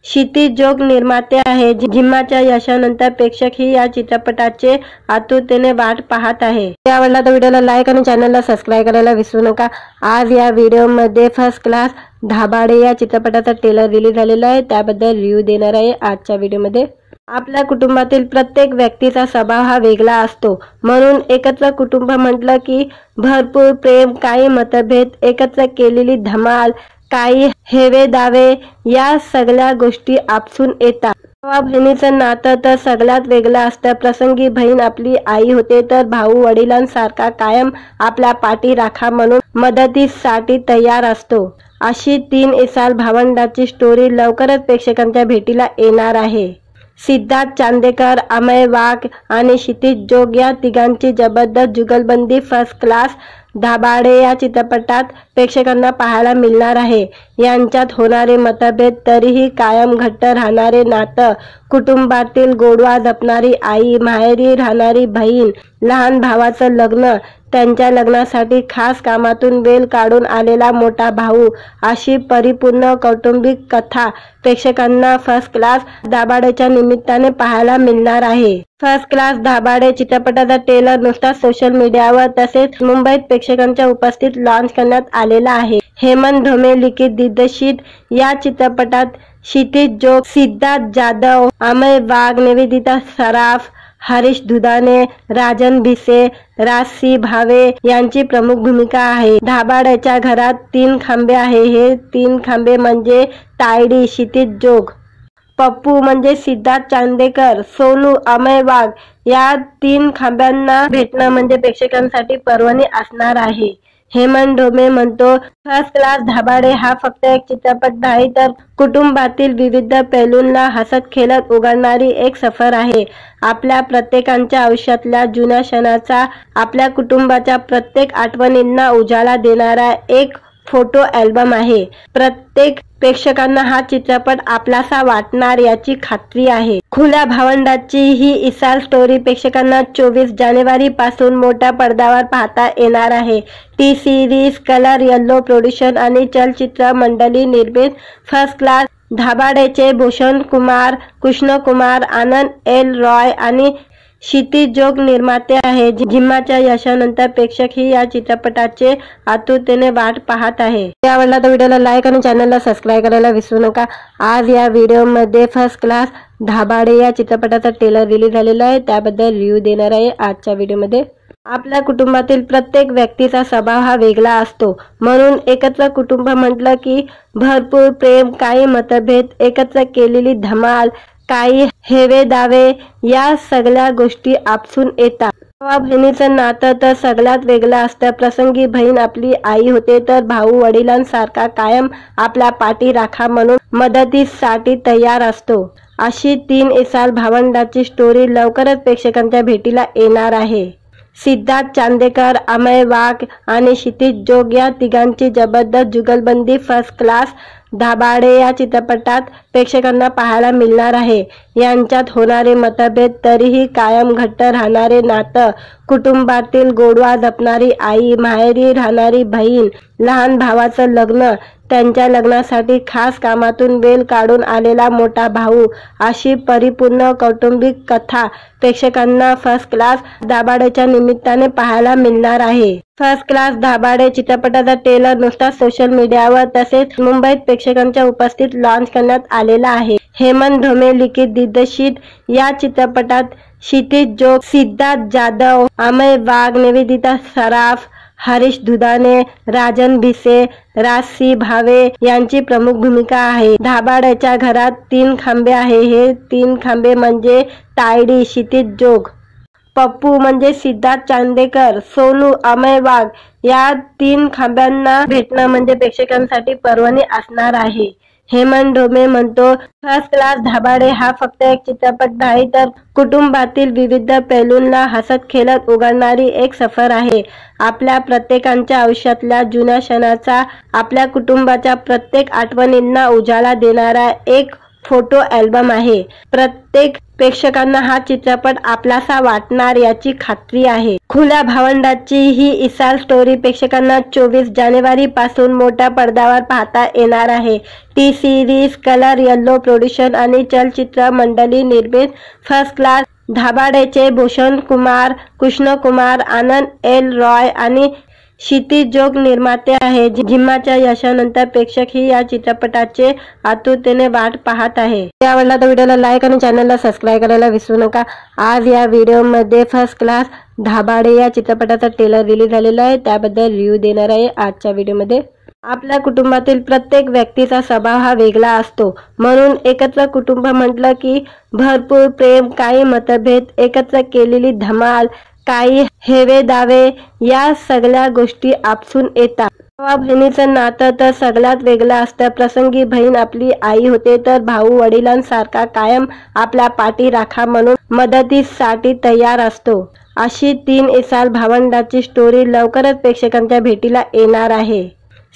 क्षितिज जोग निर्माते आहे. जिम्माच्या यशानंतर प्रेक्षक ही या चित्रपटाचे आतुरतेने वाट पाहत आहे. आवडला तर व्हिडिओला लाईक आणि चॅनलला सबस्क्राईब करायला विसरू नका. आज या व्हिडिओमध्ये फर्स्ट क्लास दाभाडे या चित्रपटाचा ट्रेलर रिलीज झालेला आहे, त्याबद्दल रिव्ह्यू देणार आहे आजच्या व्हिडिओमध्ये. आपल्या कुटुंबातील प्रत्येक व्यक्तीचा स्वभाव हा वेगळा असतो, म्हणून एकत्र कुटुंब म्हटलं की भरपूर प्रेम, काही मतभेद, एकत्र केलेली धमाल, काही हेवे दावे या सगळ्या गोष्टी आपसून येतात. भावा बहिणीचं नातं तर सगळ्यात वेगळं असतं. प्रसंगी बहीण आपली आई होते तर भाऊ वडिलांसारखा कायम आपल्या पाठी राखा म्हणून मदतीसाठी तयार असतो. अशी 3 इसाल भावंडाची स्टोरी लवकरच प्रेक्षकांच्या भेटीला येणार आहे. सिद्धार्थ चांदेकर, अमय वाघ आणि क्षितिज जोग या तिघांची जबरदस्त जुगलबंदी फर्स्ट क्लास दाभाडे या चित्रपटात प्रेक्षकांना पाहायला मिळणार आहे. यांच्यात होणारे मतभेद तरीही कायम घट्ट राहणारे नातं, कुटुंबातील गोडवा जपणारी आई, माहेरी राहणारी बहीण, लहान भावाचं लग्न, त्यांच्या लग्नासाठी खास कामातून वेळ काढून आलेला मोठा भाऊ, अशी परिपूर्ण कौटुंबिक कथा प्रेक्षकांना फर्स्ट क्लास दाभाडेच्या निमित्ताने पाहायला मिळणार आहे. फर्स्ट क्लास दाभाडे चित्रपटाचा ट्रेलर नुकताच सोशल मीडियावर तसेच मुंबईत प्रेक्षकांच्या उपस्थित लॉन्च करण्यात आलेला आहे. हेमंत ढोमे लिखित दिग्दर्शित या चित्रपटात क्षितिज जोग, सिद्धार्थ जाधव, अमय वाघ, निवेदिता सराफ, हरीश दुधाने, राजन भिसे, राजसी भावे यांची प्रमुख भूमिका आहे. दाभाडेच्या घरात 3 खांबे आहे. हे 3 खांबे म्हणजे तायडी, क्षितिज जोग, पप्पू म्हणजे सिद्धार्थ चांदेकर, सोनू, अमय वाघ या 3 खांब्यांना भेटणं म्हणजे प्रेक्षकांसाठी पर्वणी असणार आहे. हेमंत ढोमे म्हणतो, फर्स्ट क्लास दाभाडे हा फक्त एक चित्रपट नाही तर कुटुंबातील विविध पैलूंना हसत खेळत उघडणारी एक सफर आहे. आपल्या प्रत्येकाच्या आयुष्यातल्या जुन्या क्षणाचा, आपल्या कुटुंबाच्या प्रत्येक आठवणींना उजाळा देणारा एक फोटो अल्बम आहे. प्रत्येक प्रेक्षकांना हा चित्रपट आपलासा वाटणार याची खात्री आहे. खुल्या भावंडाची ही इसाल स्टोरी प्रेक्षकांना 24 जानेवारी पासून मोठ्या पडद्यावर पाहता येणार आहे. T series colour yellow production आणि चलचित्र मंडळी निर्मित फर्स्ट क्लास दाभाडेचे भूषण कुमार, कृष्ण कुमार, आनंद एल रॉय आणि क्षितिज जोग निर्माते आहे. जिम्माच्या यशानंतर प्रेक्षक ही या चित्रपटाचे आतुरतेने वाट पाहत आहे. आवडला तर व्हिडिओला लाईक आणि चॅनलला सबस्क्राईब करायला विसरू नका. आज या व्हिडिओमध्ये फर्स्ट क्लास दाभाडे या चित्रपटाचा ट्रेलर रिलीज झालेला आहे, त्याबद्दल रिव्ह्यू देणार आहे आजच्या व्हिडिओमध्ये. आपल्या कुटुंबातील प्रत्येक व्यक्तीचा स्वभाव हा वेगळा असतो, म्हणून एकत्र कुटुंब म्हटलं की भरपूर प्रेम, काही मतभेद, एकत्र केलेली धमाल, काही हेवे दावे, या सगळ्या गोष्टी आपसून येतात. भावा बहिणीचं नातं तर सगळ्यात वेगळं असतं. प्रसंगी बहीण आपली आई होते, तर भाऊ वडिलांसारखा कायम आपल्या पाठीराखा म्हणून मदतीसाठी तयार असतो. अशी 3 एसाल भावंडाची स्टोरी लवकरच प्रेक्षकांच्या भेटीला येणार आहे. सिद्धार्थ चांदेकर, अमय वाघ आणि क्षितिज जोग या तिघांची जबरदस्त जुगलबंदी फर्स्ट क्लास दाभाडे या चित्रपटात प्रेक्षकांना पाहायला मिळणार आहे. यांच्यात होणारे मतभेद, तरीही कायम घट्ट राहणारे नातं, कुटुंबातील गोडवा जपणारी आई, माहेरी राहणारी बहीण, लहान भावाचं लग्न, त्यांच्या लग्नासाठी खास कामातून वेळ काढून आलेला मोठा भाऊ, अशी परिपूर्ण कौटुंबिक कथा प्रेक्षकांना फर्स्ट क्लास दाभाडेच्या निमित्ताने पाहायला मिळणार आहे. फर्स्ट क्लास दाभाडे चित्रपटाचा ट्रेलर नुकताच सोशल मीडियावर तसेच मुंबईत प्रेक्षकांच्या उपस्थित लॉन्च करण्यात आलेला आहे. हेमंत ढोमे लिखित दिग्दर्शित या चित्रपटात क्षितिज जोग, सिद्धार्थ जाधव, अमय वाघ, निवेदिता सराफ, हरीश दुधाने, राजन भिसे, राजसी भावे यांची प्रमुख भूमिका आहे. दाभाडेच्या घरात 3 खांबे आहे. हे 3 खांबे म्हणजे तायडी, क्षितिज जोग, पप्पू म्हणजे सिद्धार्थ चांदेकर, सोनू, अमय वाघ, या 3 खांब्यांना भेटणं म्हणजे प्रेक्षकांसाठी पर्वणी असणार आहे. हेमंत ढोमे म्हणतो, फर्स्ट क्लास दाभाडे हा फक्त एक चित्रपट नाही, तर कुटुंबातील विविध पैलूंना हसत खेळत उघडणारी एक सफर आहे. आपल्या प्रत्येकाच्या आयुष्यातल्या जुन्या क्षणाचा, आपल्या कुटुंबाच्या प्रत्येक आठवणींना उजाळा देणारा एक फोटो अल्बम आहे. प्रत्येक प्रेक्षकांना हा चित्रपट आपलासा वाटणार याची खात्री आहे. खुल्या भावंडाची ही इसाल स्टोरी प्रेक्षकांना 24 जानेवारी पासून मोठ्या पडद्यावर पाहता येणार आहे. T series colour yellow production आणि चलचित्र मंडळी निर्मित फर्स्ट क्लास दाभाडेचे भूषण कुमार, कृष्ण कुमार, आनंद एल रॉय आणि क्षितिज जोग निर्माते आहे. जिम्माच्या यशानंतर प्रेक्षक ही या चित्रपटाचे आतुरतेने वाट पाहत आहे. आवडला तर व्हिडिओला लाईक आणि चॅनलला सबस्क्राईब करायला विसरू नका. आज या व्हिडिओमध्ये फर्स्ट क्लास दाभाडे या चित्रपटाचा ट्रेलर रिलीज झालेला आहे, त्याबद्दल रिव्ह्यू देणार आहे आजच्या व्हिडिओमध्ये. आपल्या कुटुंबातील प्रत्येक व्यक्तीचा स्वभाव हा वेगळा असतो, म्हणून एकत्र कुटुंब म्हटलं की भरपूर प्रेम, काही मतभेद, एकत्र केलेली धमाल, काही हेवे दावे, या सगळ्या गोष्टी आपसून येतात. भावा बहिणीचं नातं तर सगळ्यात वेगळं असतं. प्रसंगी बहीण आपली आई होते, तर भाऊ वडिलांसारखा कायम आपल्या पाठीराखा म्हणून मदतीसाठी तयार असतो. अशी 3 एसाल भावंडाची स्टोरी लवकरच प्रेक्षकांच्या भेटीला येणार आहे.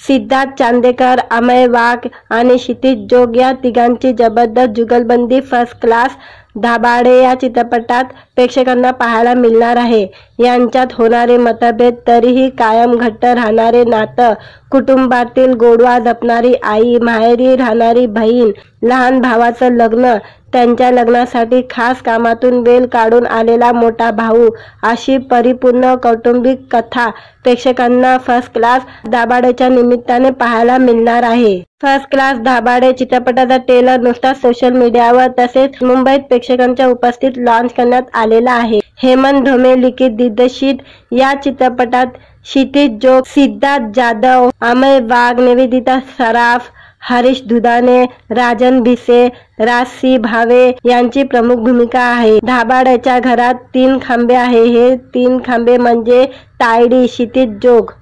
सिद्धार्थ चांदेकर, अमय वाघ आणि क्षितिज जोग या तिघांची जबरदस्त जुगलबंदी फर्स्ट क्लास दाभाडे या चित्रपटात प्रेक्षकांना पाहायला मिळणार आहे. यांच्यात होणारे मतभेद, तरीही कायम घट्ट राहणारे नातं, कुटुंबातील गोडवा जपणारी आई, माहेरी राहणारी बहीण, लहान भावाचं लग्न, त्यांच्या लग्नासाठी खास कामातून वेळ काढून आलेला मोठा भाऊ, अशी परिपूर्ण कौटुंबिक कथा प्रेक्षकांना फर्स्ट क्लास दाभाडेच्या निमित्ताने पाहायला मिळणार आहे. फर्स्ट क्लास दाभाडे चित्रपटाचा ट्रेलर नुकताच सोशल मीडियावर तसेच मुंबईत प्रेक्षकांच्या उपस्थित लॉन्च करण्यात आलेला आहे. हेमंत ढोमे लिखित दिग्दर्शित या चित्रपटात क्षितिज जोग, सिद्धार्थ जाधव, अमय वाघ, निवेदिता सराफ, हरीश दुधाने, राजन भिसे, राजसी भावे यांची प्रमुख भूमिका आहे. दाभाडेच्या घरात 3 खांबे आहे. हे 3 खांबे म्हणजे तायडी, क्षितिज जोग,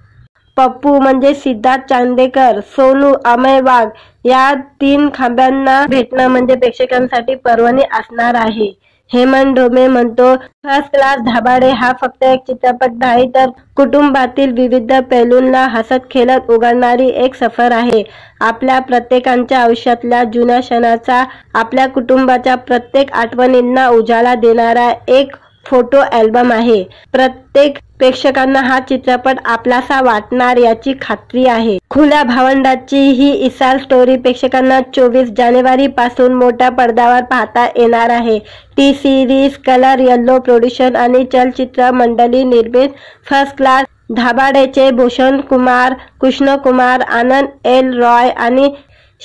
पप्पू म्हणजे सिद्धार्थ चांदेकर, सोनू, अमय वाघ, या 3 खांब्यांना भेटणं म्हणजे प्रेक्षकांसाठी पर्वणी असणार आहे. हेमंत ढोमे म्हणतो, फर्स्ट क्लास दाभाडे हा फक्त एक चित्रपट नाही, तर कुटुंबातील विविध पैलूंना हसत खेळत उघडणारी एक सफर आहे. आपल्या प्रत्येकाच्या आयुष्यातल्या जुन्या क्षणाचा, आपल्या कुटुंबाच्या प्रत्येक आठवणींना उजाळा देणारा एक फोटो अल्बम आहे. प्रत्येक प्रेक्षकांना हा चित्रपट आपलासा वाटणार याची खात्री आहे. खुल्या भावंडाची ही इसाल स्टोरी प्रेक्षकांना 24 जानेवारी पासून मोठ्या पडद्यावर पाहता येणार आहे. T series colour yellow production आणि चलचित्र मंडळी निर्मित फर्स्ट क्लास दाभाडेचे भूषण कुमार, कृष्ण कुमार, आनंद एल रॉय आणि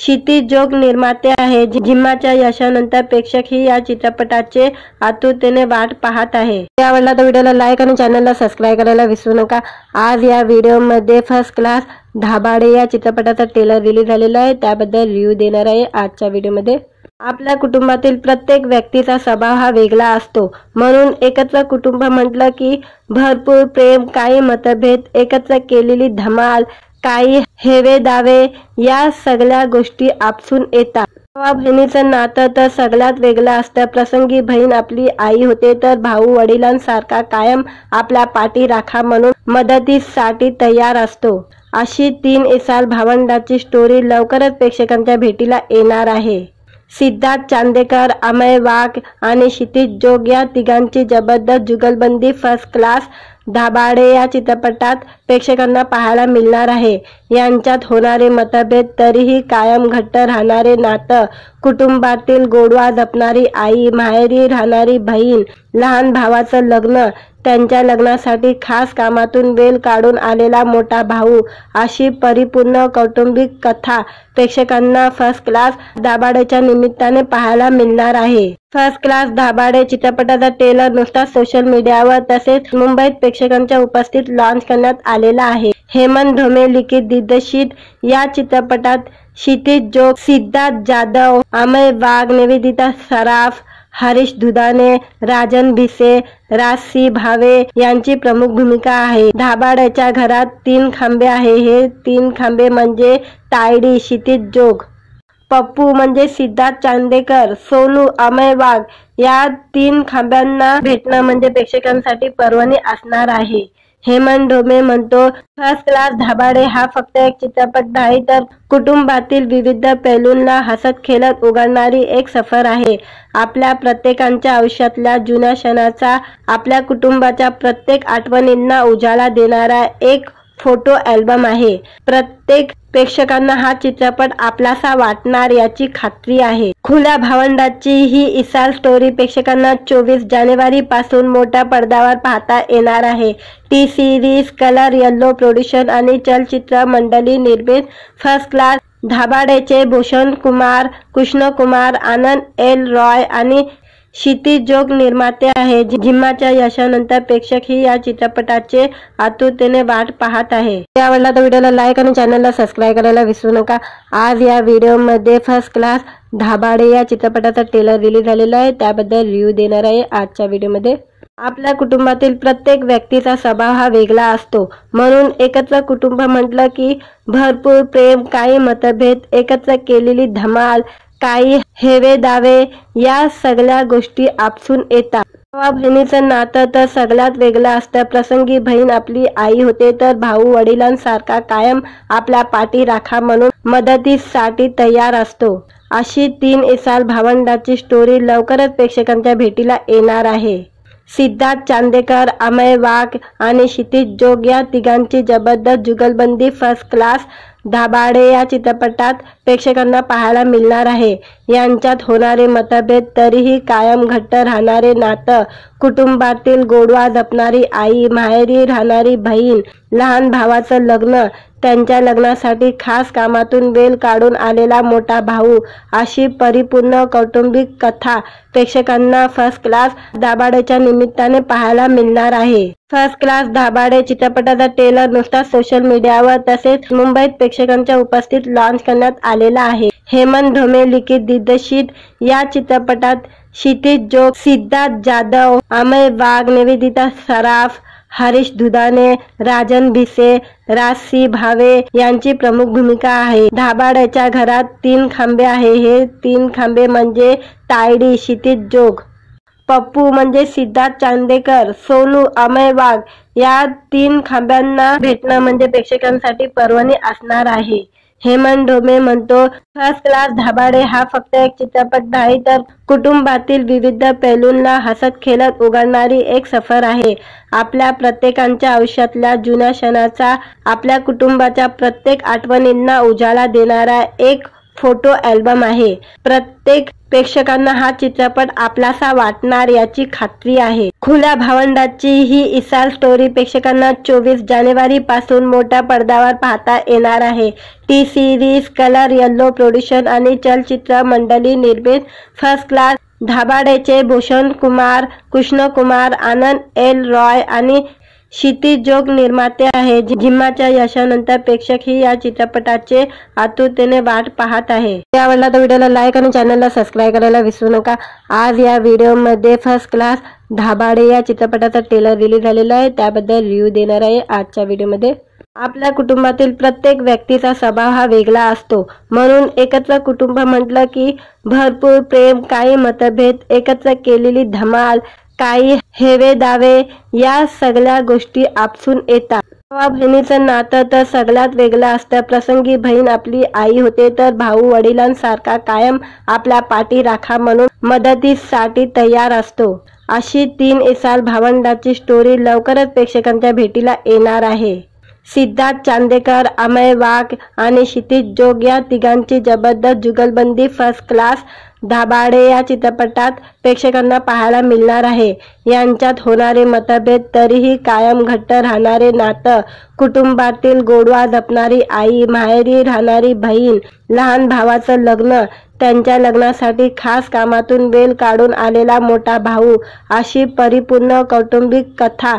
क्षितिज जोग निर्माते आहे. जिम्माच्या यशानंतर प्रेक्षकही या चित्रपटाचे आतुरतेने वाट पाहत आहे. व्हिडिओ आवडला तर व्हिडिओला लाईक आणि चॅनलला सबस्क्राईब करायला विसरू नका. आज या व्हिडिओमध्ये फर्स्ट क्लास धाबाडे या चित्रपटाचा ट्रेलर रिलीज झालेला आहे, त्याबद्दल रिव्ह्यू देणार आहे आजच्या व्हिडिओमध्ये. आपल्या कुटुंबातील प्रत्येक व्यक्तीचा स्वभाव हा वेगळा असतो, म्हणून एकत्र कुटुंब म्हटलं की भरपूर प्रेम, काही मतभेद, एकत्र केलेली धमाल, काही हेवे दावे, या सगळ्या गोष्टी आपसून येतात. भावा बहिणीचं नातं तर सगळ्यात वेगळं असतं. प्रसंगी बहीण आपली आई होते तर भाऊ वडिलांसारखा कायम आपल्या पाठीराखा म्हणून मदतीसाठी तयार असतो. अशी 3 एसाल भावंडाची स्टोरी लवकरच प्रेक्षकांच्या भेटीला येणार आहे. सिद्धार्थ चांदेकर, अमय वाघ आणि क्षितिज जोग या तिघांची जबरदस्त जुगलबंदी फर्स्ट क्लास धाबाडे या चित्रपटात प्रेक्षकांना पाहायला मिळणार आहे. यांच्यात होणारे मतभेद तरीही कायम घट्ट राहणारे नातं, कुटुंबातील गोडवा जपणारी आई, माहेरी राहणारी बहीण, लहान भावाचं लग्न, त्यांच्या लग्नासाठी खास कामातून वेळ काढून आलेला मोठा भाऊ, अशी परिपूर्ण कौटुंबिक कथा प्रेक्षकांना फर्स्ट क्लास धाबाडेच्या निमित्ताने पाहायला मिळणार आहे. फर्स्ट क्लास धाबाडे चित्रपटाचा ट्रेलर नुकताच सोशल मीडियावर तसेच मुंबईत प्रेक्षकांच्या उपस्थित लॉन्च करण्यात आलेला आहे. हेमंत ढोमे लिखित दिग्दर्शित या चित्रपटात क्षितिज जोग, सिद्धार्थ जाधव, अमय वाघ, निवेदिता सराफ, हरीश दुधाने, राजन भिसे, राजसी भावे यांची प्रमुख भूमिका आहे. धाबाड्याच्या घरात 3 खांबे आहे. हे 3 खांबे म्हणजे तायडी, क्षितिज जोग, पप्पू म्हणजे सिद्धार्थ चांदेकर, सोनू, अमय वाघ, या 3 खांब्यांना भेटणं म्हणजे प्रेक्षकांसाठी पर्वणी असणार आहे. हेमंत ढोमे म्हणतो, फर्स्ट क्लास धाबाडे हा फक्त एक चित्रपट नाही तर कुटुंबातील विविध पैलूंना हसत खेळत उघडणारी एक सफर आहे. आपल्या प्रत्येकाच्या आयुष्यातल्या जुन्या क्षणाचा, आपल्या कुटुंबाच्या प्रत्येक आठवणींना उजाळा देणारा एक फोटो अल्बम आहे. प्रत्येक प्रेक्षकांना हा चित्रपट आपलासा वाटणार याची खात्री आहे. खुल्या भावंडाची ही इसाल स्टोरी प्रेक्षकांना 24 जानेवारी पासून मोठ्या पडद्यावर पाहता येणार आहे. टी सिरीज कलर येल्लो प्रोड्युशन आणि चलचित्र मंडळी निर्मित फर्स्ट क्लास धाबाडेचे भूषण कुमार, कृष्ण कुमार, आनंद एल रॉय आणि क्षितिज जोग निर्माते आहे. जिम्माच्या यशानंतर प्रेक्षकही या चित्रपटाचे आतुरतेने वाट पाहत आहे. व्हिडिओ आवडला तर व्हिडिओला लाईक आणि चॅनलला सबस्क्राईब करायला विसरू नका. आज या व्हिडिओमध्ये फर्स्ट क्लास धाबाडे या चित्रपटाचा ट्रेलर रिलीज झालेला आहे, त्याबद्दल रिव्ह्यू देणार आहे आजच्या व्हिडिओमध्ये. आपल्या कुटुंबातील प्रत्येक व्यक्तीचा स्वभाव हा वेगळा असतो, म्हणून एकत्र कुटुंब म्हटलं की भरपूर प्रेम, काही मतभेद, एकत्र केलेली धमाल, काही हेवे दावे, या सगळ्या गोष्टी आपसून येतात. भावा बहिणीचं नातं तर सगळ्यात वेगळं असतं. प्रसंगी बहीण आपली आई होते तर भाऊ वडिलांसारखा कायम आपल्या पाठीराखा म्हणून मदतीसाठी तयार असतो. अशी 3 एसाल भावंडाची स्टोरी लवकरच प्रेक्षकांच्या भेटीला येणार आहे. सिद्धार्थ चांदेकर, अमय वाघ आणि क्षितिज जोग या तिघांची जबरदस्त जुगलबंदी फर्स्ट क्लास धाबाडे या चित्रपटात प्रेक्षकांना पाहायला मिळणार आहे. यांच्यात होणारे मतभेद तरीही कायम घट्ट राहणारे नातं, कुटुंबातील गोडवा जपणारी आई, माहेरी राहणारी बहीण, लहान भावाचं लग्न, त्यांच्या लग्नासाठी खास कामातून वेळ काढून आलेला मोठा भाऊ, अशी परिपूर्ण कौटुंबिक कथा प्रेक्षकांना फर्स्ट क्लास धाबाडेच्या निमित्ताने पाहायला मिळणार आहे. फर्स्ट क्लास धाबाडे चित्रपटाचा ट्रेलर नुकताच सोशल मीडियावर तसेच मुंबईत प्रेक्षकांच्या उपस्थित लॉन्च करण्यात आलेला आहे. हेमंत ढोमे लिखित दिग्दर्शित या चित्रपटात क्षितिज जोग, सिद्धार्थ जाधव, अमय वाघ, निवेदिता सराफ, हरीश दुधाने, राजन भिसे, राजसी भावे यांची प्रमुख भूमिका आहे. धाबाड्याच्या घरात 3 खांबे आहे. हे 3 खांबे म्हणजे तायडी, क्षितिज जोग, पप्पू म्हणजे सिद्धार्थ चांदेकर, सोनू, अमय वाघ, या 3 खांब्यांना भेटणं म्हणजे प्रेक्षकांसाठी पर्वणी असणार आहे. हेमंत ढोमे म्हणतो, फर्स्ट क्लास धाबाडे हा फक्त एक चित्रपट नाही तर कुटुंबातील विविध पैलूंना हसत खेळत उघडणारी एक सफर आहे. आपल्या प्रत्येकाच्या आयुष्यातल्या जुन्या क्षणाचा, आपल्या कुटुंबाच्या प्रत्येक आठवणींना उजाळा देणारा एक फोटो अल्बम आहे. प्रत्येक प्रेक्षकांना हा चित्रपट आपलासा वाटणार याची खात्री आहे. खुल्या भावंडाची ही इसाल स्टोरी प्रेक्षकांना 24 जानेवारी पासून मोठ्या पडद्यावर पाहता येणार आहे. T series colour yellow production आणि चलचित्र मंडळी निर्मित फर्स्ट क्लास धाबाडेचे भूषण कुमार, कृष्ण कुमार, आनंद एल रॉय आणि क्षितिज जोग निर्माते आहे. जिम्माच्या यशानंतर प्रेक्षक ही या चित्रपटाचे आतुरतेने वाट पाहत आहे. आवडला तर व्हिडिओला लाईक आणि चॅनलला सबस्क्राईब करायला विसरू नका. आज या व्हिडिओमध्ये फर्स्ट क्लास धाबाडे या चित्रपटाचा ट्रेलर रिलीज झालेला आहे, त्याबद्दल रिव्ह्यू देणार आहे आजच्या व्हिडिओमध्ये. आपल्या कुटुंबातील प्रत्येक व्यक्तीचा स्वभाव हा वेगळा असतो, म्हणून एकत्र कुटुंब म्हटलं की भरपूर प्रेम, काही मतभेद, एकत्र केलेली धमाल, काही हेवे दावे या सगळ्या गोष्टी आपसून येतात. भावा बहिणीचं नातं तर सगळ्यात वेगळं असतं. प्रसंगी बहीण आपली आई होते तर भाऊ वडिलांसारखा कायम आपल्या पाठीराखा म्हणून मदतीसाठी तयार असतो. अशी 3 इसाल भावंडाची स्टोरी लवकरच प्रेक्षकांच्या भेटीला येणार आहे. सिद्धार्थ चांदेकर, अमय वाघ आणि क्षितिज जोग या तिघांची जबरदस्त जुगलबंदी फर्स्ट क्लास धाबाडे या चित्रपटात प्रेक्षकांना पाहायला मिळणार आहे. यांच्यात होणारे मतभेद, तरीही कायम घट्ट राहणारे नातं, कुटुंबातील गोडवा जपणारी आई, माहेरी राहणारी बहीण, लहान भावाचं लग्न, त्यांच्या लग्नासाठी खास कामातून वेळ काढून आलेला मोठा भाऊ, अशी परिपूर्ण कौटुंबिक कथा